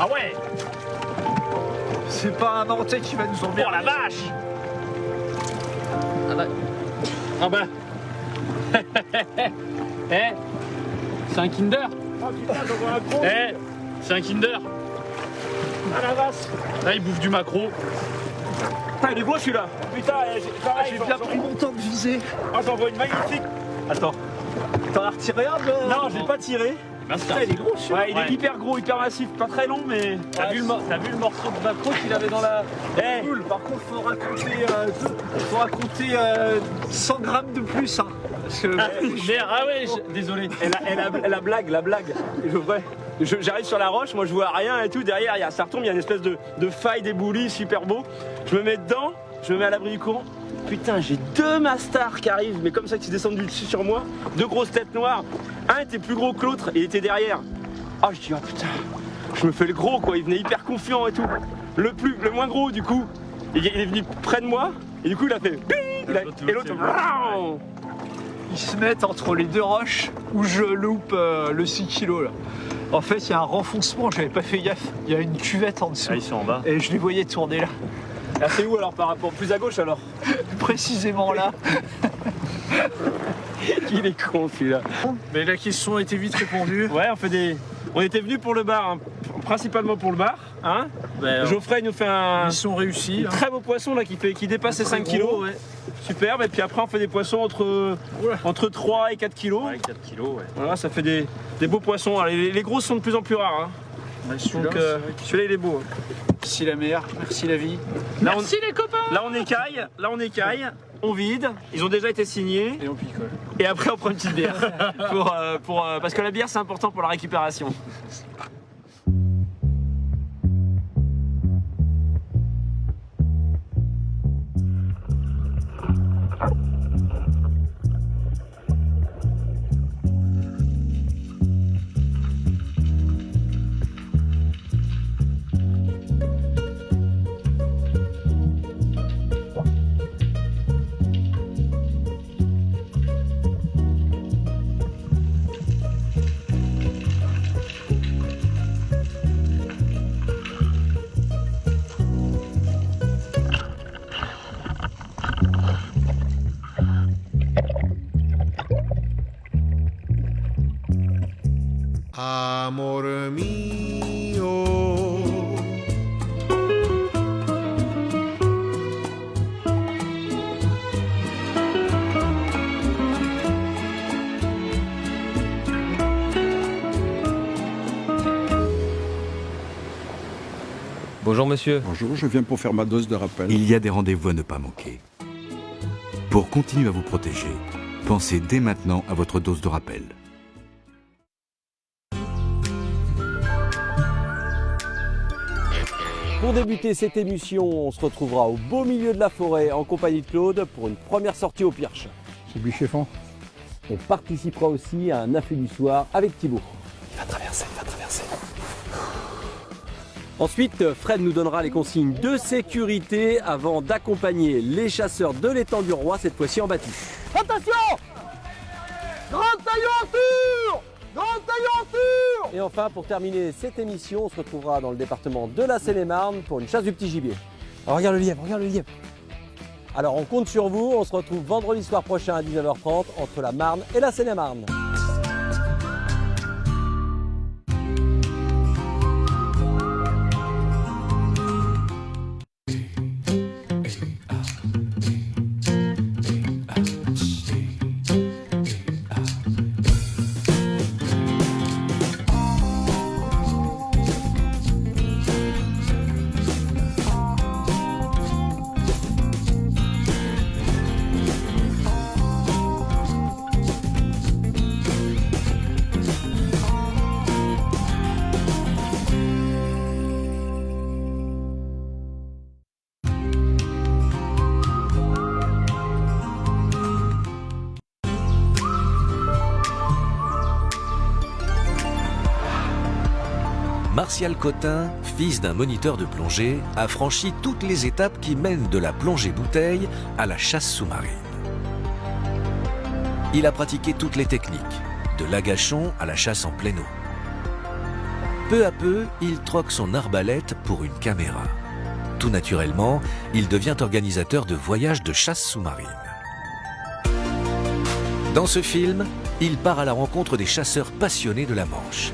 Ah ouais. C'est pas un Nantais qui va nous emmerder. Oh la vache. Ah bah. Eh, c'est un Kinder. Ah putain, j'en vois un gros. Eh, c'est un Kinder. Ah la vache. Là, il bouffe du maquereau. Putain, il est beau celui-là. Putain, J'ai bien pris mon temps de viser. Ah, j'en vois une magnifique. Attends. T'en as retiré un de... Non, j'ai pas tiré. Putain, il est gros celui-là. Ouais, il est hyper gros, hyper massif, pas très long, mais. T'as vu le morceau de maquereau qu'il avait dans la. Eh, Cool. Par contre, faut raconter 100 grammes de plus. Hein. Parce que... Merde, ah ouais, désolé. Et la blague. J'arrive sur la roche, moi je vois rien et tout. Derrière, ça retombe, il y a une espèce de faille d'éboulis super beau. Je me mets dedans, je me mets à l'abri du courant. Putain, j'ai 2 mastars qui arrivent, mais comme ça, qui se descendent du dessus sur moi. 2 grosses têtes noires. Un était plus gros que l'autre et il était derrière. Ah, je dis, oh putain, je me fais le gros quoi. Il venait hyper confiant et tout. Le moins gros, du coup, il est venu près de moi et du coup, il a fait. Et l'autre. Ils se mettent entre les 2 roches où je loupe le 6 kg là. En fait, il y a un renfoncement, j'avais pas fait gaffe. Il y a une cuvette en dessous. Ah, ils sont en bas. Et je les voyais tourner là. Ah, c'est où alors par rapport plus à gauche alors? Précisément là. Il est con celui-là. Mais la question était vite répondue. Ouais, on était venus pour le bar, hein, principalement pour le bar. Hein. Geoffrey nous fait un Mission réussie. très beau poisson là qui dépasse les 5 kilos. Ouais. Superbe. Et puis après on fait des poissons entre 3 et 4 kilos. Ouais, 4 kilos, ouais. Voilà, ça fait des beaux poissons. Alors, les gros sont de plus en plus rares. Hein. Ouais, celui-là, Donc celui-là il est beau. merci la mer, merci la vie. Merci les copains. Là on écaille, on vide. Ils ont déjà été signés. Et on picole. Et après on prend une petite bière. Parce que la bière c'est important pour la récupération. Amor mio. Bonjour monsieur. Bonjour, je viens pour faire ma dose de rappel. Il y a des rendez-vous à ne pas manquer. Pour continuer à vous protéger, pensez dès maintenant à votre dose de rappel. Pour débuter cette émission, on se retrouvera au beau milieu de la forêt en compagnie de Claude pour une première sortie au Pirche. C'est Buchéfon. On participera aussi à un affût du soir avec Thibaut. Il va traverser. Ensuite, Fred nous donnera les consignes de sécurité avant d'accompagner les chasseurs de l'étang du Roi, cette fois-ci en bâti. Attention! Grande taillanture! Grande taillanture! Et enfin, pour terminer cette émission, on se retrouvera dans le département de la Seine-et-Marne pour une chasse du petit gibier. Alors, regarde le lièvre, regarde le lièvre. Alors on compte sur vous, on se retrouve vendredi soir prochain à 19h30 entre la Marne et la Seine-et-Marne. Martial Cotin, fils d'un moniteur de plongée, a franchi toutes les étapes qui mènent de la plongée bouteille à la chasse sous-marine. Il a pratiqué toutes les techniques, de l'agachon à la chasse en pleine eau. Peu à peu, il troque son arbalète pour une caméra. Tout naturellement, il devient organisateur de voyages de chasse sous-marine. Dans ce film, il part à la rencontre des chasseurs passionnés de la Manche.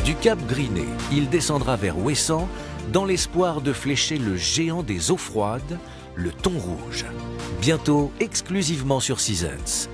Du cap Griné, il descendra vers Ouessant dans l'espoir de flécher le géant des eaux froides, le thon rouge. Bientôt exclusivement sur Seasons.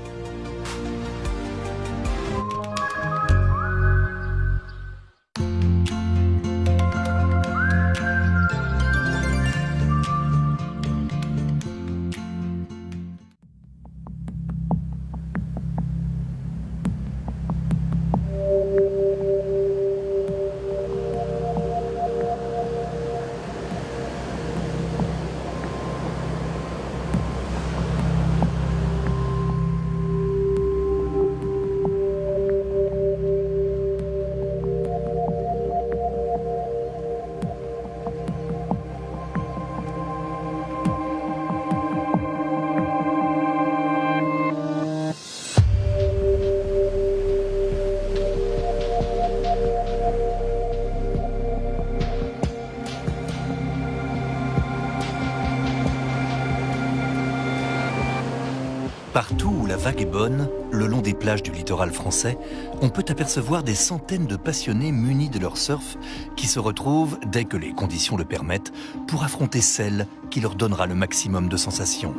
Partout où la vague est bonne, le long des plages du littoral français, on peut apercevoir des centaines de passionnés munis de leur surf qui se retrouvent, dès que les conditions le permettent, pour affronter celle qui leur donnera le maximum de sensations.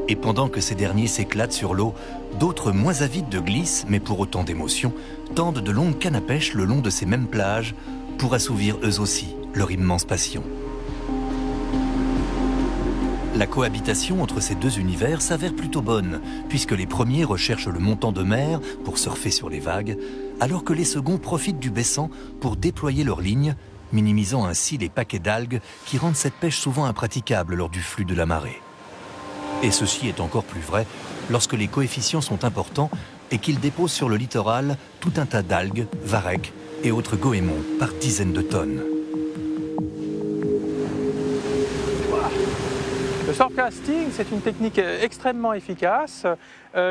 Et pendant que ces derniers s'éclatent sur l'eau, d'autres moins avides de glisse, mais pour autant d'émotion, tendent de longues cannes à pêche le long de ces mêmes plages pour assouvir eux aussi leur immense passion. La cohabitation entre ces deux univers s'avère plutôt bonne, puisque les premiers recherchent le montant de mer pour surfer sur les vagues, alors que les seconds profitent du baissant pour déployer leurs lignes, minimisant ainsi les paquets d'algues qui rendent cette pêche souvent impraticable lors du flux de la marée. Et ceci est encore plus vrai lorsque les coefficients sont importants et qu'ils déposent sur le littoral tout un tas d'algues, varechs et autres goémons par dizaines de tonnes. Le surfcasting, c'est une technique extrêmement efficace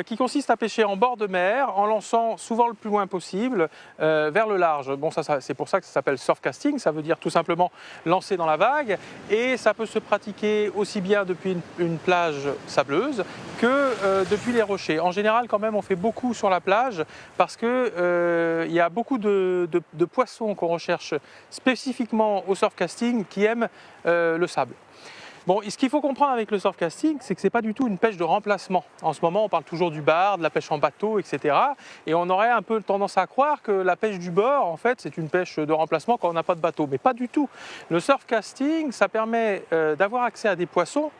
qui consiste à pêcher en bord de mer en lançant souvent le plus loin possible vers le large. Bon, c'est pour ça que ça s'appelle surfcasting, ça veut dire tout simplement lancer dans la vague et ça peut se pratiquer aussi bien depuis une plage sableuse que depuis les rochers. En général, quand même, on fait beaucoup sur la plage parce que y a beaucoup de poissons qu'on recherche spécifiquement au surfcasting qui aiment le sable. Bon, ce qu'il faut comprendre avec le surfcasting, c'est que ce n'est pas du tout une pêche de remplacement. En ce moment, on parle toujours du bar, de la pêche en bateau, etc. Et on aurait un peu tendance à croire que la pêche du bord, en fait, c'est une pêche de remplacement quand on n'a pas de bateau. Mais pas du tout. Le surfcasting, ça permet d'avoir accès à des poissons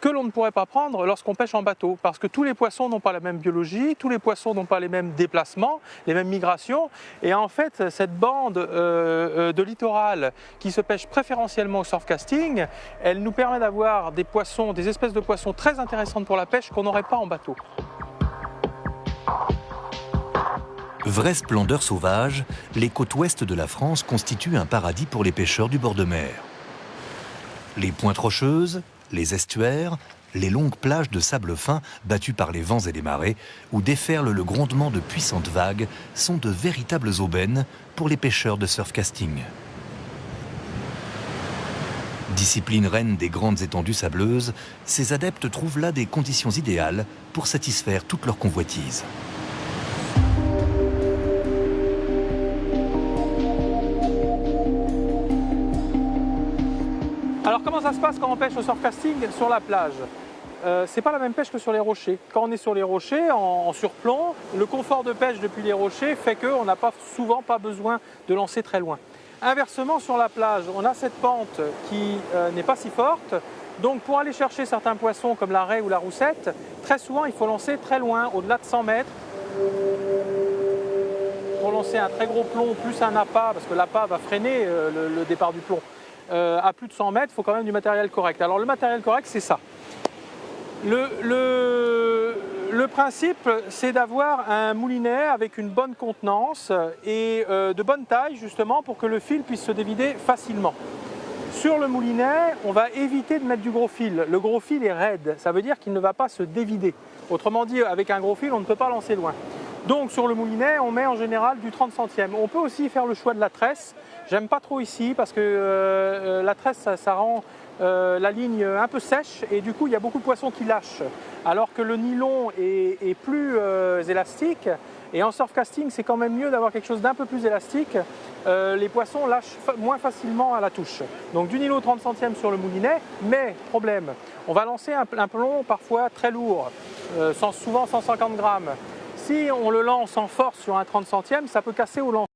que l'on ne pourrait pas prendre lorsqu'on pêche en bateau. Parce que tous les poissons n'ont pas la même biologie, tous les poissons n'ont pas les mêmes déplacements, les mêmes migrations. Et en fait, cette bande de littoral qui se pêche préférentiellement au surfcasting, elle nous permet d'avoir des poissons, des espèces de poissons très intéressantes pour la pêche qu'on n'aurait pas en bateau. Vraie splendeur sauvage, les côtes ouest de la France constituent un paradis pour les pêcheurs du bord de mer. Les pointes rocheuses, les estuaires, les longues plages de sable fin battues par les vents et les marées, où déferle le grondement de puissantes vagues, sont de véritables aubaines pour les pêcheurs de surfcasting. Discipline reine des grandes étendues sableuses, ces adeptes trouvent là des conditions idéales pour satisfaire toutes leurs convoitises. Alors comment ça se passe quand on pêche au surfcasting sur la plage? C'est pas la même pêche que sur les rochers. Quand on est sur les rochers, en surplomb, le confort de pêche depuis les rochers fait qu'on n'a souvent pas besoin de lancer très loin. Inversement, sur la plage, on a cette pente qui n'est pas si forte. Donc pour aller chercher certains poissons comme la raie ou la roussette, très souvent il faut lancer très loin, au-delà de 100 mètres. Pour lancer un très gros plomb plus un appât, parce que l'appât va freiner le départ du plomb, à plus de 100 mètres, il faut quand même du matériel correct. Alors le matériel correct, c'est ça. Le principe, c'est d'avoir un moulinet avec une bonne contenance et de bonne taille, justement, pour que le fil puisse se dévider facilement. Sur le moulinet, on va éviter de mettre du gros fil. Le gros fil est raide, ça veut dire qu'il ne va pas se dévider. Autrement dit, avec un gros fil, on ne peut pas lancer loin. Donc sur le moulinet, on met en général du 30 centièmes. On peut aussi faire le choix de la tresse. J'aime pas trop ici parce que la tresse, ça rend la ligne un peu sèche et du coup il y a beaucoup de poissons qui lâchent. Alors que le nylon est plus élastique et en surfcasting c'est quand même mieux d'avoir quelque chose d'un peu plus élastique. Les poissons lâchent moins facilement à la touche. Donc du nylon 30 centièmes sur le moulinet, mais problème, on va lancer un plomb parfois très lourd, souvent 150 grammes. Si on le lance en force sur un 30 centièmes, ça peut casser au lancer.